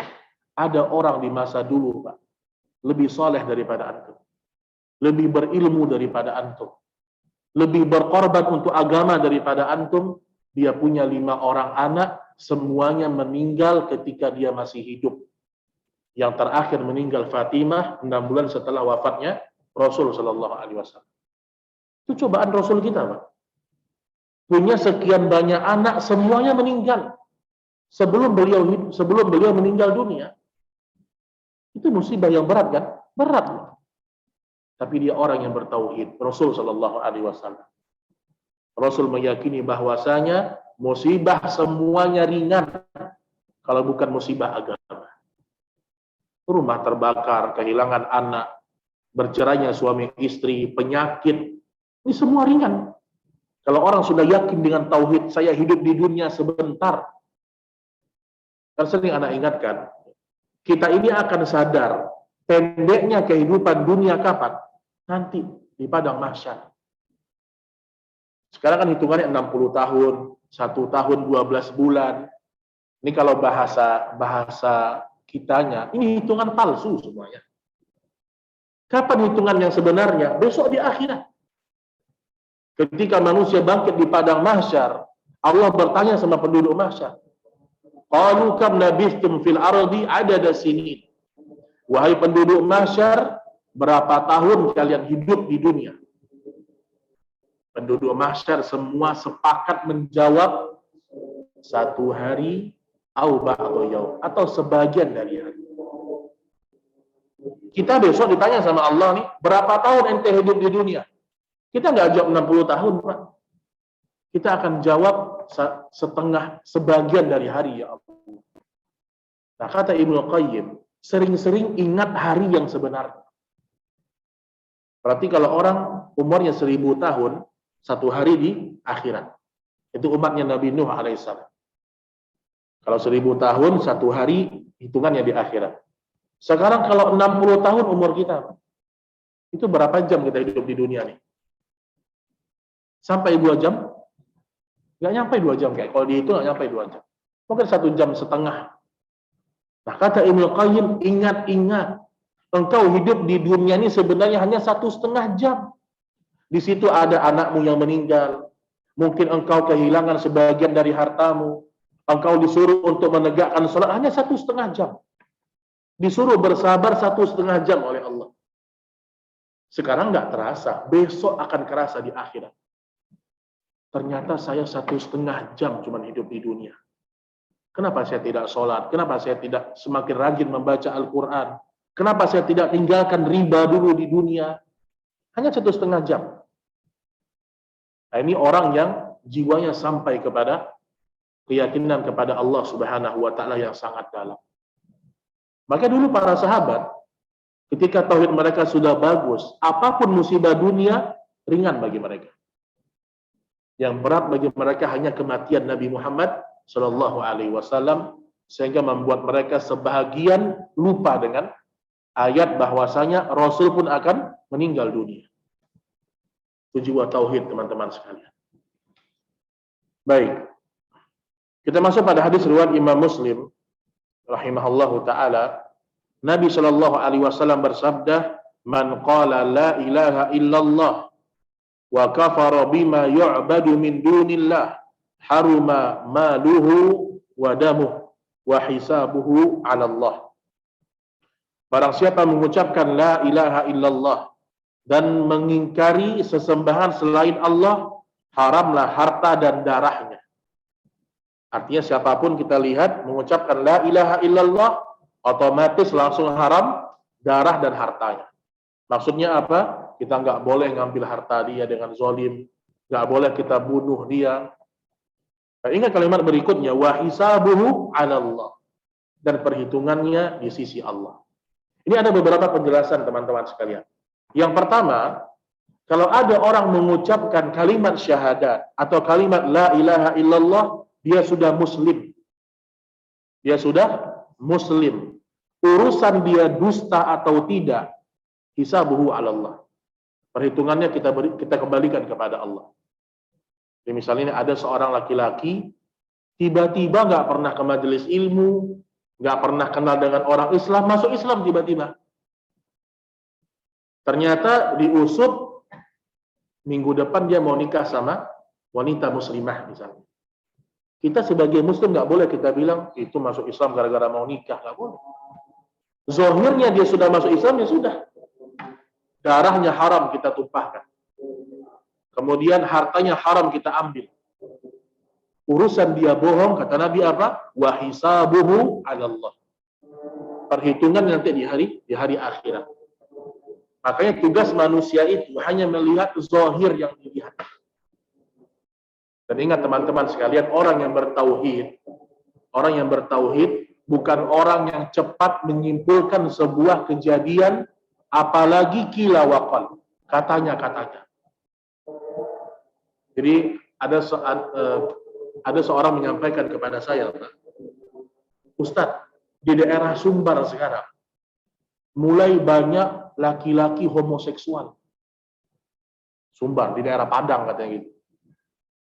ada orang di masa dulu, Pak, lebih soleh daripada antum. Lebih berilmu daripada antum. Lebih berkorban untuk agama daripada antum. Dia punya 5 orang anak, semuanya meninggal ketika dia masih hidup. Yang terakhir meninggal Fatimah 6 bulan setelah wafatnya Rasul Shallallahu Alaihi Wasallam. Itu cobaan Rasul kita, Pak. Punya sekian banyak anak, semuanya meninggal sebelum beliau meninggal dunia. Itu musibah yang berat kan? Berat. Tapi dia orang yang bertauhid, Rasul Shallallahu Alaihi Wasallam. Rasul meyakini bahwasanya musibah semuanya ringan kalau bukan musibah agama. Rumah terbakar, kehilangan anak, bercerainya suami istri, penyakit, ini semua ringan. Kalau orang sudah yakin dengan tauhid, saya hidup di dunia sebentar. Kan sering anak ingatkan, kita ini akan sadar pendeknya kehidupan dunia kapan? Nanti di padang mahsyar. Sekarang kan hitungannya 60 tahun, 1 tahun 12 bulan. Ini kalau bahasa kitanya, ini hitungan palsu semuanya. Kapan hitungan yang sebenarnya? Besok di akhirat. Ketika manusia bangkit di padang mahsyar, Allah bertanya sama penduduk mahsyar, qalu kam labithtum fil ardi adada sinin. Wahai penduduk mahsyar, berapa tahun kalian hidup di dunia? Penduduk mahsyar semua sepakat menjawab 1 hari atau sebagian dari hari. Kita besok ditanya sama Allah nih, berapa tahun ente hidup di dunia? Kita nggak jawab 60 tahun, Pak. Kita akan jawab sebagian dari hari, ya Allah. Nah, kata Ibnu Qayyim, sering-sering ingat hari yang sebenarnya. Berarti kalau orang umurnya 1000 tahun, 1 hari di akhirat. Itu umatnya Nabi Nuh alaihissalam. Kalau 1000 tahun, 1 hari, hitungannya di akhirat. Sekarang kalau 60 tahun umur kita, itu berapa jam kita hidup di dunia nih? Sampai 2 jam? Nggak nyampe 2 jam, kayak kalau dihitung nggak nyampe 2 jam. Mungkin 1,5 jam. Nah, kata Ibnu Qayyim, ingat-ingat, engkau hidup di dunia ini sebenarnya hanya 1,5 jam. Di situ ada anakmu yang meninggal. Mungkin engkau kehilangan sebagian dari hartamu. Engkau disuruh untuk menegakkan sholat hanya 1,5 jam. Disuruh bersabar 1,5 jam oleh Allah. Sekarang nggak terasa, besok akan kerasa di akhirat. Ternyata saya 1,5 jam cuma hidup di dunia. Kenapa saya tidak sholat? Kenapa saya tidak semakin rajin membaca Al-Quran? Kenapa saya tidak tinggalkan riba dulu di dunia? Hanya 1,5 jam. Nah, ini orang yang jiwanya sampai kepada keyakinan kepada Allah Subhanahu wa Ta'ala yang sangat dalam. Maka dulu para sahabat, ketika tauhid mereka sudah bagus, apapun musibah dunia ringan bagi mereka. Yang berat bagi mereka hanya kematian Nabi Muhammad Shallallahu Alaihi Wasallam sehingga membuat mereka sebahagian lupa dengan ayat bahwasanya Rasul pun akan meninggal dunia. Itu jiwa tauhid, teman-teman sekalian. Baik, kita masuk pada hadis riwayat Imam Muslim rahimahullahu taala. Nabi Shallallahu alaihi wasallam bersabda, "Man qala la ilaha illallah wa kafara bima yu'badu min dunillah, haruma maluhu wa damuhu wa hisabuhu 'ala Allah." Barang siapa mengucapkan la ilaha illallah dan mengingkari sesembahan selain Allah, haramlah harta dan darahnya. Artinya siapapun kita lihat mengucapkan la ilaha illallah, otomatis langsung haram darah dan hartanya. Maksudnya apa? Kita nggak boleh ngambil harta dia dengan zalim, nggak boleh kita bunuh dia. Nah, ingat kalimat berikutnya, wa hisabuhu 'ala Allah, dan perhitungannya di sisi Allah. Ini ada beberapa penjelasan, teman-teman sekalian. Yang pertama, kalau ada orang mengucapkan kalimat syahadat atau kalimat la ilaha illallah, dia sudah muslim. Dia sudah muslim. Urusan dia dusta atau tidak, hisabuhu 'ala Allah. Perhitungannya kita kembalikan kepada Allah. Jadi misalnya ada seorang laki-laki tiba-tiba nggak pernah ke majelis ilmu, nggak pernah kenal dengan orang Islam, masuk Islam tiba-tiba. Ternyata diusut minggu depan dia mau nikah sama wanita muslimah misalnya. Kita sebagai muslim nggak boleh kita bilang itu masuk Islam gara-gara mau nikah, nggak boleh. Zahirnya dia sudah masuk Islam, ya sudah. Darahnya haram kita tumpahkan. Kemudian hartanya haram kita ambil. Urusan dia bohong, kata Nabi apa? Wa hisabuhu 'ala Allah. Perhitungan nanti di hari akhirat. Makanya tugas manusia itu hanya melihat zahir yang dilihat. Dan ingat teman-teman sekalian, orang yang bertauhid bukan orang yang cepat menyimpulkan sebuah kejadian, apalagi kila waqal, katanya. Jadi ada seorang menyampaikan kepada saya, Pak, Ustadz, di daerah Sumbar sekarang mulai banyak laki-laki homoseksual. Sumbar, di daerah Padang katanya gitu.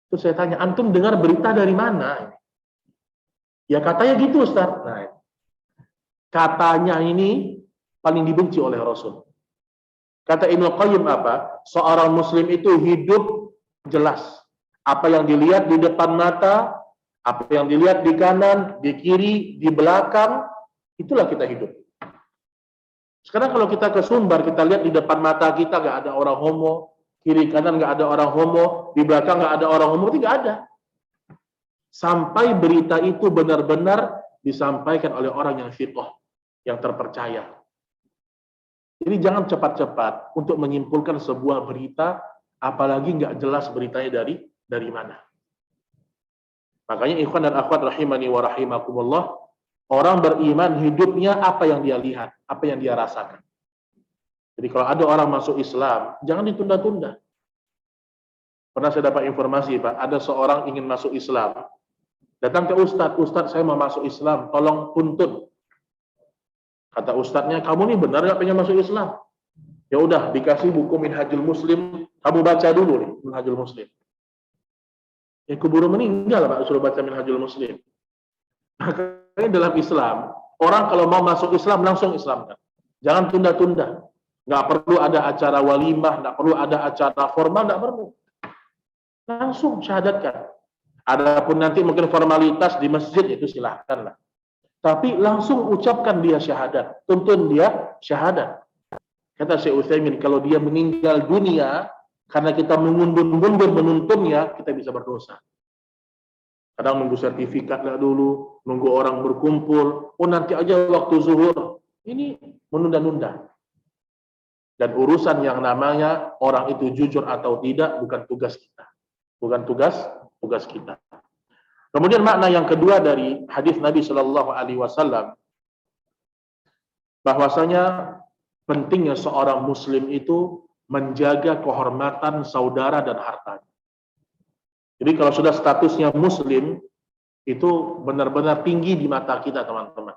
Terus saya tanya, antum dengar berita dari mana? Ya katanya gitu, Ustaz. Nah, katanya ini paling dibenci oleh Rasul. Kata Ibnu Qayyim apa? Seorang muslim itu hidup jelas. Apa yang dilihat di depan mata, apa yang dilihat di kanan, di kiri, di belakang, itulah kita hidup. Sekarang kalau kita ke Sumbar, kita lihat di depan mata kita nggak ada orang homo, kiri kanan nggak ada orang homo, di belakang nggak ada orang homo, itu nggak ada. Sampai berita itu benar-benar disampaikan oleh orang yang fiqh, yang terpercaya. Jadi jangan cepat-cepat untuk menyimpulkan sebuah berita, apalagi nggak jelas beritanya dari mana. Makanya ikhwan dan akhwat rahimani wa rahimakumullah, orang beriman hidupnya apa yang dia lihat, apa yang dia rasakan. Jadi kalau ada orang masuk Islam, jangan ditunda-tunda. Pernah saya dapat informasi, Pak, ada seorang ingin masuk Islam, datang ke Ustadz, saya mau masuk Islam, tolong tuntun. Kata Ustadznya, kamu nih benar nggak pengen masuk Islam? Ya udah, dikasih buku Minhajul Muslim, kamu baca dulu nih Minhajul Muslim. Ya keburu meninggal, Pak, suruh baca Minhajul Muslim. Makanya dalam Islam, orang kalau mau masuk Islam langsung Islamkan. Jangan tunda-tunda. Nggak perlu ada acara walimah, nggak perlu ada acara formal, nggak perlu. Langsung syahadatkan. Adapun nanti mungkin formalitas di masjid itu silahkan lah. Tapi langsung ucapkan dia syahadat, tuntun dia syahadat. Kata Syekh Utsaimin, kalau dia meninggal dunia karena kita mengundur-undur menuntunnya, kita bisa berdosa. Kadang nunggu sertifikat lah dulu, nunggu orang berkumpul, nanti aja waktu zuhur. Ini menunda-nunda. Dan urusan yang namanya orang itu jujur atau tidak bukan tugas kita. Bukan tugas kita. Kemudian makna yang kedua dari hadis Nabi Shallallahu Alaihi Wasallam, bahwasanya pentingnya seorang Muslim itu menjaga kehormatan saudara dan hartanya. Jadi kalau sudah statusnya Muslim, Itu benar-benar tinggi di mata kita, teman-teman.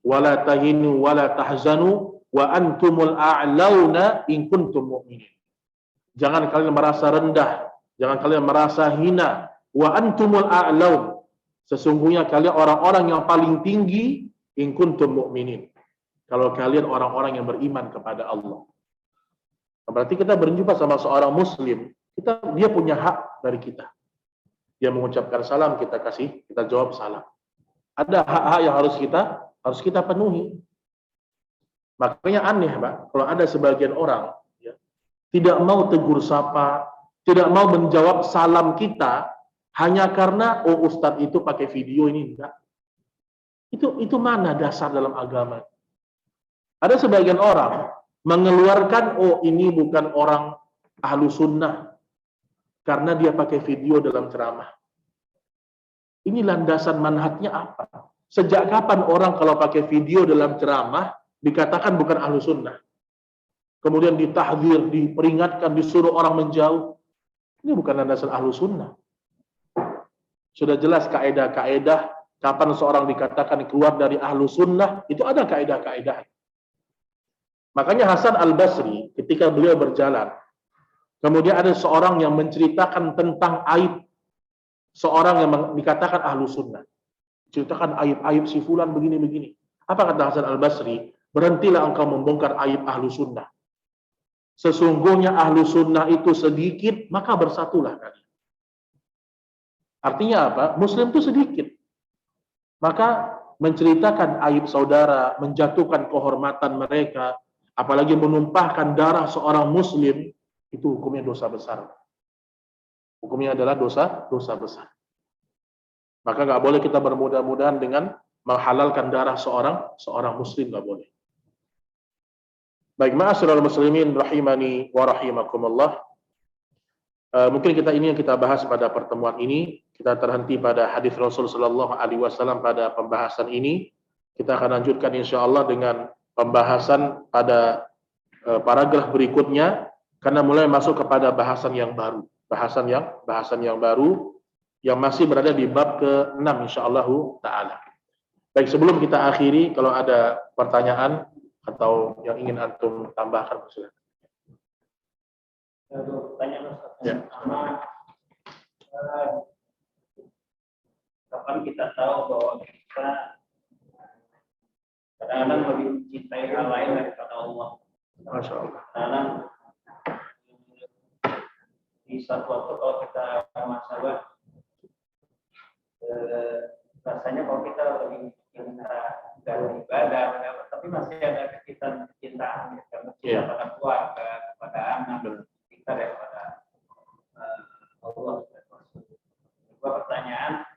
Wala tahinu wala tahzanu wa antumul a'launa in kuntum mu'minin. Jangan kalian merasa rendah, jangan kalian merasa hina. Wa antumul a'laun. Sesungguhnya kalian orang-orang yang paling tinggi in kuntum mu'minin. Kalau kalian orang-orang yang beriman kepada Allah. Berarti kita berjumpa sama seorang muslim, dia punya hak dari kita. Dia mengucapkan salam, kita jawab salam. Ada hak-hak yang harus kita penuhi. Makanya aneh, Pak, kalau ada sebagian orang ya, tidak mau tegur sapa, tidak mau menjawab salam kita hanya karena ustadz itu pakai video ini, enggak. Itu mana dasar dalam agama? Ada sebagian orang mengeluarkan ini bukan orang ahlu sunnah karena dia pakai video dalam ceramah. Ini landasan manhajnya apa? Sejak kapan orang kalau pakai video dalam ceramah dikatakan bukan ahlu sunnah? Kemudian ditahdzir, diperingatkan, disuruh orang menjauh. Ini bukan landasan ahlu sunnah. Sudah jelas kaedah-kaedah kapan seorang dikatakan keluar dari ahlu sunnah, itu ada kaedah-kaedah. Makanya Hasan Al-Basri ketika beliau berjalan, kemudian ada seorang yang menceritakan tentang aib seorang yang dikatakan ahlu sunnah. Ceritakan aib-aib si fulan begini-begini. Apa kata Hasan Al-Basri? Berhentilah engkau membongkar aib ahlu sunnah. Sesungguhnya ahlu sunnah itu sedikit, maka bersatulah kalian. Artinya apa? Muslim itu sedikit. Maka menceritakan aib saudara, menjatuhkan kehormatan mereka, apalagi menumpahkan darah seorang muslim, itu hukumnya dosa besar. Hukumnya adalah dosa besar. Maka nggak boleh kita bermudah-mudahan dengan menghalalkan darah seorang muslim, nggak boleh. Baik, ma'asyiral muslimin rahimani wa rahimakumullah. Mungkin ini yang kita bahas pada pertemuan ini. Kita terhenti pada hadis Rasul sallallahu alaihi wasallam pada pembahasan ini. Kita akan lanjutkan insyaallah dengan pembahasan pada paragraf berikutnya karena mulai masuk kepada bahasan yang baru. Bahasan yang baru yang masih berada di bab ke-6 insyaallah taala. Baik, sebelum kita akhiri, kalau ada pertanyaan atau yang ingin antum tambahkan, silakan. Pertanyaan Ya. pertama, kapan kita tahu bahwa kita kadang-kadang lebih mencintai hal lain daripada Allah? Masya Allah. Karena di satu waktu kalau kita masalah, rasanya kalau kita lebih cinta dalam ibadah, tapi masih ada kecintaan karena cinta pada keluarga, kepada anak, kita daripada Allah. Sebuah pertanyaan,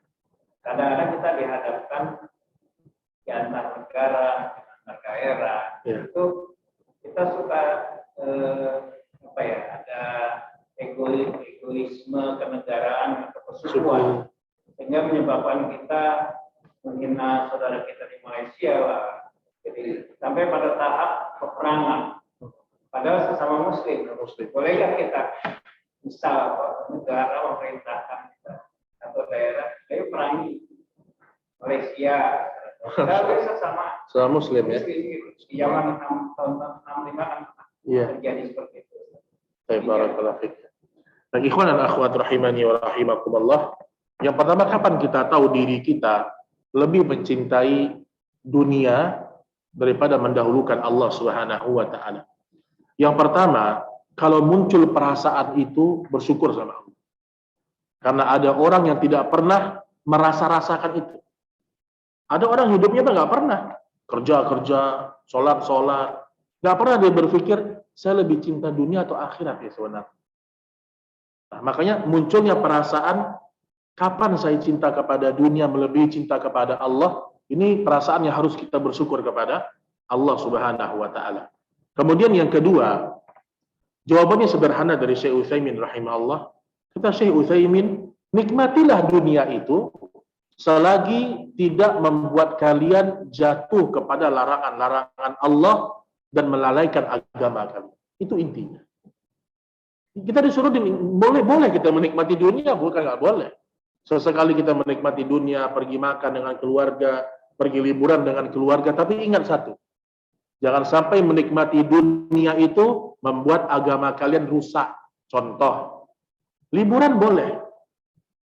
kadang-kadang kita dihadapkan di antara negara, antar daerah, itu kita suka ada egoisme kenegaraan atau kesukuan, sehingga menyebabkan kita menghina saudara kita di Malaysia lah. Jadi sampai pada tahap peperangan. Padahal sesama muslim. Bolehkah kita misal negara memerintahkan kita atau daerah, ayo perangi Malaysia. Kita sesama muslim ya. Di zaman tahun 65 kan terjadi seperti itu. Barakallahu fiik. Nah, ikhwan dan akhwat rahimani wa rahimakumullah. Yang pertama, kapan kita tahu diri kita lebih mencintai dunia daripada mendahulukan Allah Subhanahu wa taala? Yang pertama, kalau muncul perasaan itu, bersyukur sama Allah. Karena ada orang yang tidak pernah merasa-rasakan itu. Ada orang hidupnya nggak pernah kerja, sholat, nggak pernah dia berpikir saya lebih cinta dunia atau akhirat ya sebenarnya. Nah, makanya munculnya perasaan kapan saya cinta kepada dunia melebihi cinta kepada Allah. Ini perasaan yang harus kita bersyukur kepada Allah Subhanahu wa taala. Kemudian yang kedua, jawabannya sederhana dari Syekh Utsaimin rahimahullah. Kata Syekh Utsaimin, nikmatilah dunia itu selagi tidak membuat kalian jatuh kepada larangan-larangan Allah dan melalaikan agama kalian. Itu intinya. Kita disuruh boleh kita menikmati dunia, bukan nggak boleh. Sesekali kita menikmati dunia, pergi makan dengan keluarga, pergi liburan dengan keluarga, tapi ingat satu, jangan sampai menikmati dunia itu membuat agama kalian rusak. Contoh, liburan boleh,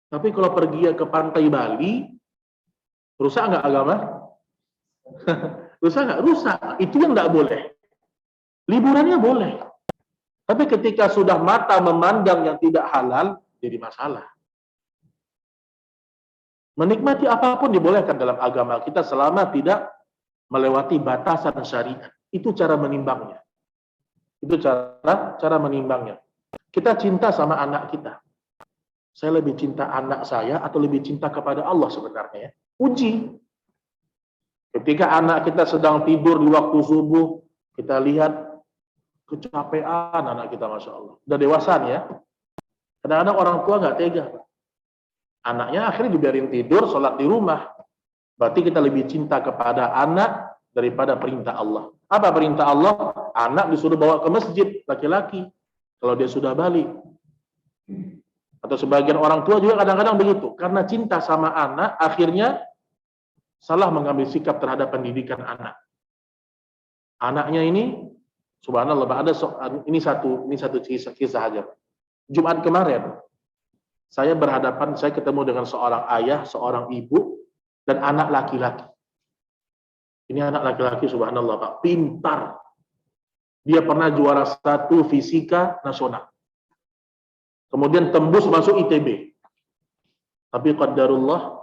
tapi kalau pergi ke pantai Bali, rusak nggak agama? Rusak nggak? Rusak. Itu yang nggak boleh. Liburannya boleh, tapi ketika sudah mata memandang yang tidak halal, jadi masalah. Menikmati apapun dibolehkan dalam agama kita selama tidak melewati batasan syariat. Itu cara menimbangnya. Itu cara menimbangnya. Kita cinta sama anak kita. Saya lebih cinta anak saya atau lebih cinta kepada Allah sebenarnya? Uji. Ketika anak kita sedang tidur di waktu subuh, kita lihat kecapean anak kita, Masya Allah. Udah dewasa nih ya. Kadang-kadang orang tua nggak tega. Anaknya akhirnya dibiarin tidur, sholat di rumah. Berarti kita lebih cinta kepada anak daripada perintah Allah. Apa perintah Allah? Anak disuruh bawa ke masjid, laki-laki. Kalau dia sudah balik. Atau sebagian orang tua juga kadang-kadang begitu. Karena cinta sama anak, akhirnya salah mengambil sikap terhadap pendidikan anak. Anaknya ini, subhanallah, ini satu kisah aja. Jumat kemarin, saya ketemu dengan seorang ayah, seorang ibu, dan anak laki-laki. Ini anak laki-laki, subhanallah, Pak, pintar. Dia pernah juara 1 fisika nasional. Kemudian tembus masuk ITB. Tapi qadarullah,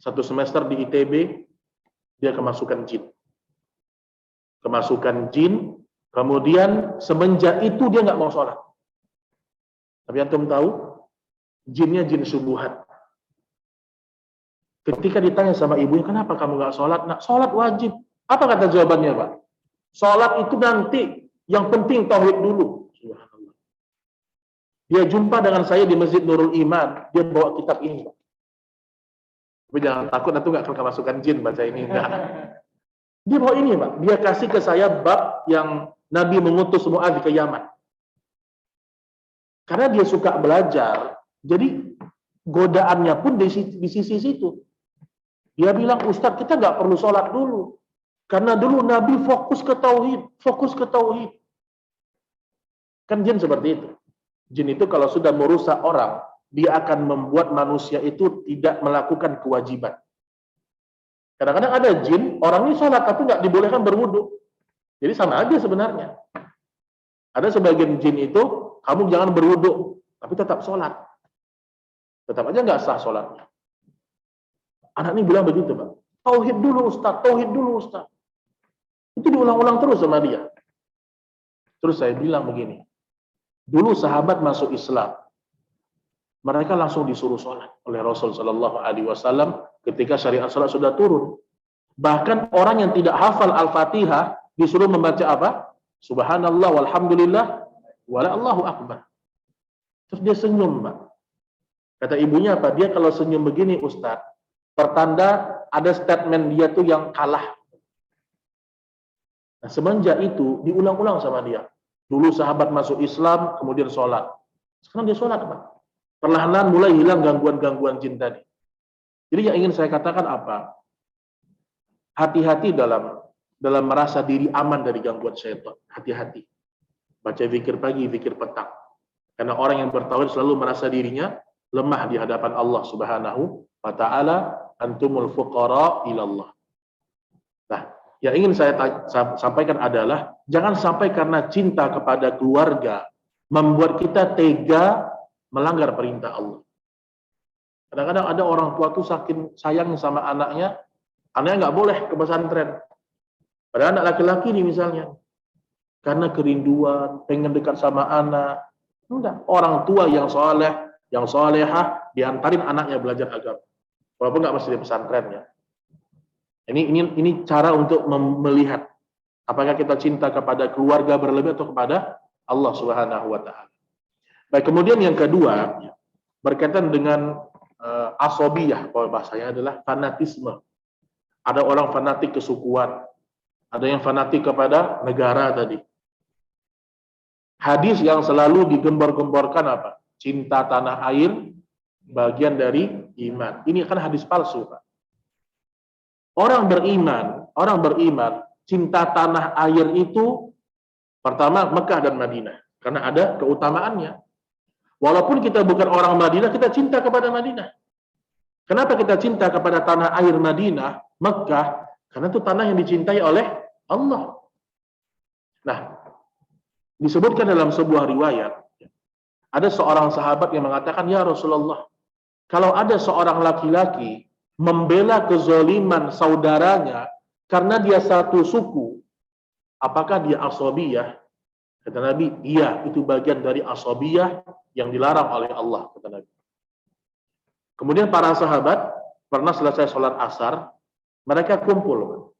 1 semester di ITB, dia kemasukan jin. Kemudian semenjak itu dia nggak mau sholat. Tapi antum tahu, jinnya jin subuhat. Ketika ditanya sama ibunya, kenapa kamu nggak sholat? Nah, sholat wajib. Apa kata jawabannya, Pak? Sholat itu nanti, yang penting tauhid dulu. Subhanallah. Dia jumpa dengan saya di Masjid Nurul Iman, dia bawa kitab ini, Pak. Tapi jangan takut, nanti nggak akan kemasukan jin baca ini. Enggak. Dia bawa ini, Pak. Dia kasih ke saya bab yang Nabi mengutus Mu'adz ke Yaman. Karena dia suka belajar, jadi godaannya pun di sisi situ. Dia bilang, Ustadz, kita nggak perlu sholat dulu. Karena dulu Nabi fokus ke tauhid. Kan jin seperti itu. Jin itu kalau sudah merusak orang, dia akan membuat manusia itu tidak melakukan kewajiban. Kadang-kadang ada jin, orang ini sholat tapi nggak dibolehkan berwudu. Jadi sama aja sebenarnya. Ada sebagian jin itu, kamu jangan berwudu, tapi tetap sholat. Tetap aja nggak sah sholatnya. Anak ini bilang begitu, Pak. Tauhid dulu, Ustaz. Itu diulang-ulang terus sama dia. Terus saya bilang begini, dulu sahabat masuk Islam, mereka langsung disuruh sholat oleh Rasul Shallallahu Alaihi Wasallam ketika syariat sholat sudah turun. Bahkan orang yang tidak hafal Al-Fatihah disuruh membaca apa? Subhanallah, walhamdulillah, wala Allahu Akbar. Terus dia senyum, Pak. Kata ibunya apa? Dia kalau senyum begini, Ustaz, pertanda ada statement dia tuh yang kalah. Nah, semenjak itu diulang-ulang sama dia. Dulu sahabat masuk Islam, kemudian sholat. Sekarang dia sholat, Pak. Perlahan-lahan mulai hilang gangguan-gangguan jin tadi. Jadi yang ingin saya katakan apa? Hati-hati dalam merasa diri aman dari gangguan syaitan. Hati-hati. Baca zikir pagi, zikir petang. Karena orang yang bertauhid selalu merasa dirinya lemah di hadapan Allah Subhanahu wa ta'ala. Antumul fuqara ilallah. Nah, yang ingin saya sampaikan adalah jangan sampai karena cinta kepada keluarga membuat kita tega melanggar perintah Allah. Kadang-kadang ada orang tua tuh saking sayang sama anaknya nggak boleh ke pesantren. Padahal anak laki-laki nih misalnya, karena kerinduan, pengen dekat sama anak. Enggak, orang tua yang soleh, yang solehah, diantarin anaknya belajar agama. Walaupun nggak mesti di pesantren ya. Ini cara untuk melihat apakah kita cinta kepada keluarga berlebih atau kepada Allah Subhanahu wa taala. Baik, kemudian yang kedua berkaitan dengan asobiyah, kalau bahasanya adalah fanatisme. Ada orang fanatik kesukuan, ada yang fanatik kepada negara tadi. Hadis yang selalu digembar-gemborkan apa? Cinta tanah air bagian dari iman. Ini kan hadis palsu, Pak. Orang beriman, cinta tanah air itu pertama Mekah dan Madinah, karena ada keutamaannya. Walaupun kita bukan orang Madinah, kita cinta kepada Madinah. Kenapa kita cinta kepada tanah air Madinah, Mekah? Karena itu tanah yang dicintai oleh Allah. Nah, disebutkan dalam sebuah riwayat, ada seorang sahabat yang mengatakan, ya Rasulullah, kalau ada seorang laki-laki membela kezaliman saudaranya karena dia satu suku, apakah dia asabiyah? Kata Nabi, iya, itu bagian dari asabiyah yang dilarang oleh Allah, kata Nabi. Kemudian para sahabat pernah selesai sholat asar, mereka kumpul.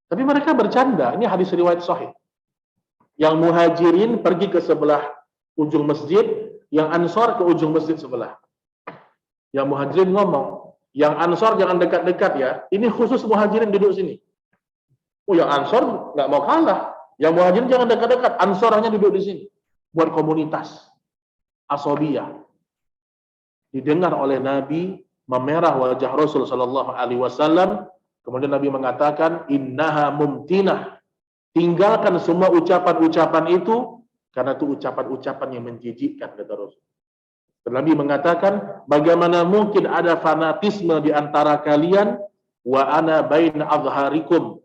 Tapi mereka bercanda, ini hadis riwayat sahih. Yang muhajirin pergi ke sebelah ujung masjid, yang ansor ke ujung masjid sebelah. Yang muhajirin ngomong, yang ansor jangan dekat-dekat ya, ini khusus muhajirin duduk sini. Oh, yang ansor nggak mau kalah. Yang muhajirin jangan dekat-dekat, ansor hanya duduk di sini. Buat komunitas. Asabiyah. Didengar oleh Nabi, memerah wajah Rasul sallallahu alaihi wasallam. Kemudian Nabi mengatakan, innaha mumtinah. Tinggalkan semua ucapan-ucapan itu, karena itu ucapan-ucapan yang menjijikkan, kata Rasul. Dan Nabi mengatakan, bagaimana mungkin ada fanatisme di antara kalian, wa ana baina adharikum,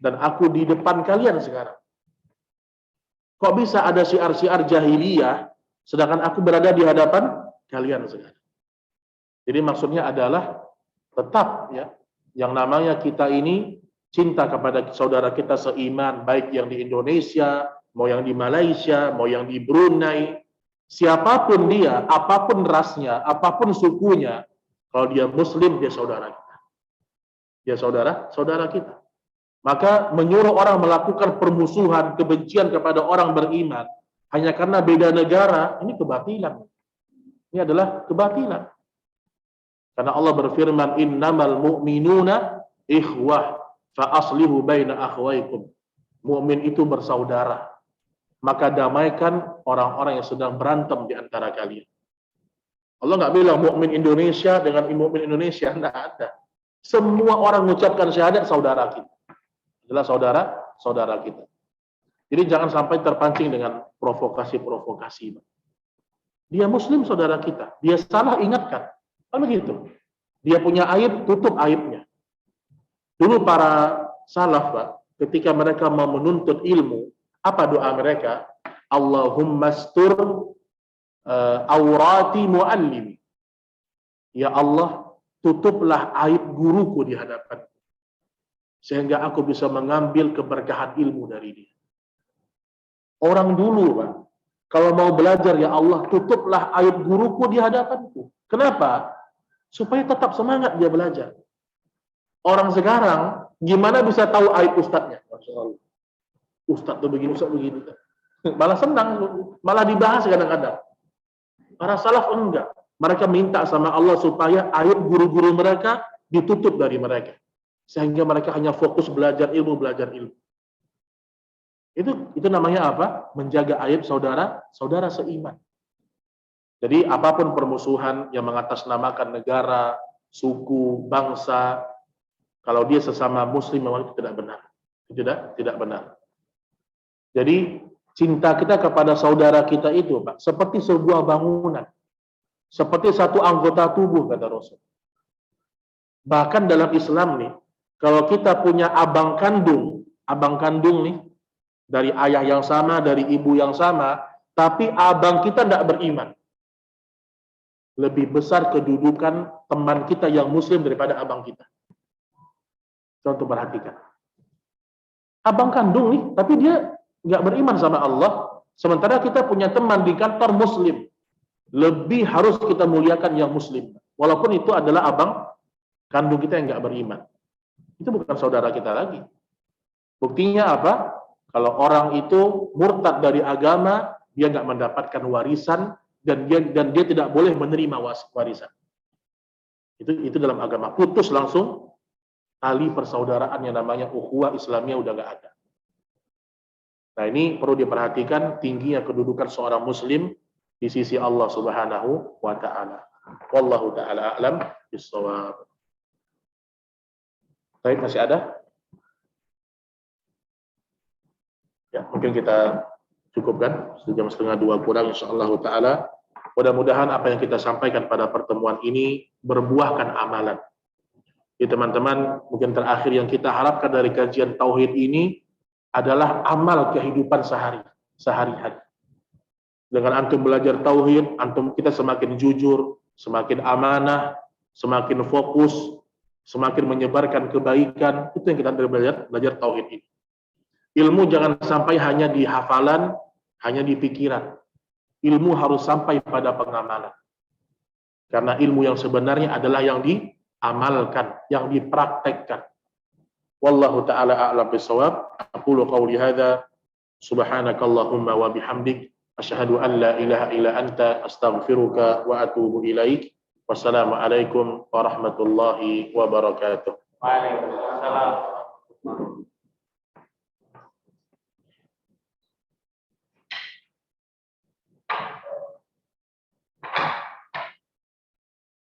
dan aku di depan kalian sekarang. Kok bisa ada syiar-syiar jahiliyah, sedangkan aku berada di hadapan kalian sekarang. Jadi maksudnya adalah tetap ya, yang namanya kita ini cinta kepada saudara kita seiman, baik yang di Indonesia, mau yang di Malaysia, mau yang di Brunei, siapapun dia, apapun rasnya, apapun sukunya, kalau dia Muslim, dia saudara kita. Dia saudara kita. Maka menyuruh orang melakukan permusuhan, kebencian kepada orang beriman, hanya karena beda negara, ini kebatilan. Ini adalah kebatilan. Karena Allah berfirman, innamal mu'minuna ikhwah fa aslihu baina akhwaikum. Mukmin itu bersaudara. Maka damaikan orang-orang yang sedang berantem di antara kalian. Allah nggak bilang mukmin Indonesia dengan mukmin Indonesia, enggak ada. Semua orang mengucapkan syahadat saudara kita. Adalah saudara kita. Jadi jangan sampai terpancing dengan provokasi-provokasi. Dia Muslim saudara kita. Dia salah, ingatkan. Kan begitu. Dia punya aib, tutup aibnya. Dulu para salaf, Pak, ketika mereka mau menuntut ilmu, apa doa mereka? Allahumma astur aurati muallimi. Ya Allah, tutuplah aib guruku di hadapanku, sehingga aku bisa mengambil keberkahan ilmu dari dia. Orang dulu, Pak, kalau mau belajar, ya Allah, tutuplah aib guruku di hadapanku. Kenapa? Supaya tetap semangat dia belajar. Orang sekarang, gimana bisa tahu aib ustadznya? Masya Allah. Ustadz tuh begini, ustadz begini. Malah senang, malah dibahas kadang-kadang. Para salaf enggak. Mereka minta sama Allah supaya aib guru-guru mereka ditutup dari mereka. Sehingga mereka hanya fokus belajar ilmu. Itu namanya apa? Menjaga aib saudara seiman. Jadi apapun permusuhan yang mengatasnamakan negara, suku, bangsa, kalau dia sesama muslim memang itu tidak benar. Tidak benar. Jadi cinta kita kepada saudara kita itu, Pak, seperti sebuah bangunan. Seperti satu anggota tubuh, kata Rasul. Bahkan dalam Islam nih, kalau kita punya abang kandung nih, dari ayah yang sama, dari ibu yang sama, tapi abang kita tidak beriman. Lebih besar kedudukan teman kita yang muslim daripada abang kita. Contoh, perhatikan. Abang kandung nih, tapi dia nggak beriman sama Allah, sementara kita punya teman di kantor muslim. Lebih harus kita muliakan yang muslim. Walaupun itu adalah abang kandung kita yang nggak beriman. Itu bukan saudara kita lagi. Buktinya apa? Kalau orang itu murtad dari agama, dia nggak mendapatkan warisan, dan dia tidak boleh menerima warisan. Itu dalam agama. Putus langsung tali persaudaraan yang namanya ukhuwah Islamiyah udah nggak ada. Nah, ini perlu diperhatikan tingginya kedudukan seorang muslim di sisi Allah Subhanahu wa taala. Wallahu taala a'lam. bissawab. Baik, masih ada? Ya, mungkin kita cukupkan, 1:30 kurang insyaallah taala. Mudah-mudahan apa yang kita sampaikan pada pertemuan ini berbuahkan amalan. Jadi teman-teman, mungkin terakhir yang kita harapkan dari kajian tauhid ini adalah amal kehidupan sehari-hari. Dengan antum belajar tauhid, kita semakin jujur, semakin amanah, semakin fokus, semakin menyebarkan kebaikan. Itu yang kita belajar tauhid ini. Ilmu jangan sampai hanya di hafalan, hanya di pikiran. Ilmu harus sampai pada pengamalan. Karena ilmu yang sebenarnya adalah yang diamalkan, yang dipraktekkan. Wallahu ta'ala a'lam bishawab. Aqulu qawli hadza, subhanakallahumma wa bihamdik, asyhadu an la ilaha illa anta, astaghfiruka wa atubu ilaik. Wassalamualaikum warahmatullahi wabarakatuh. Waalaikumsalam.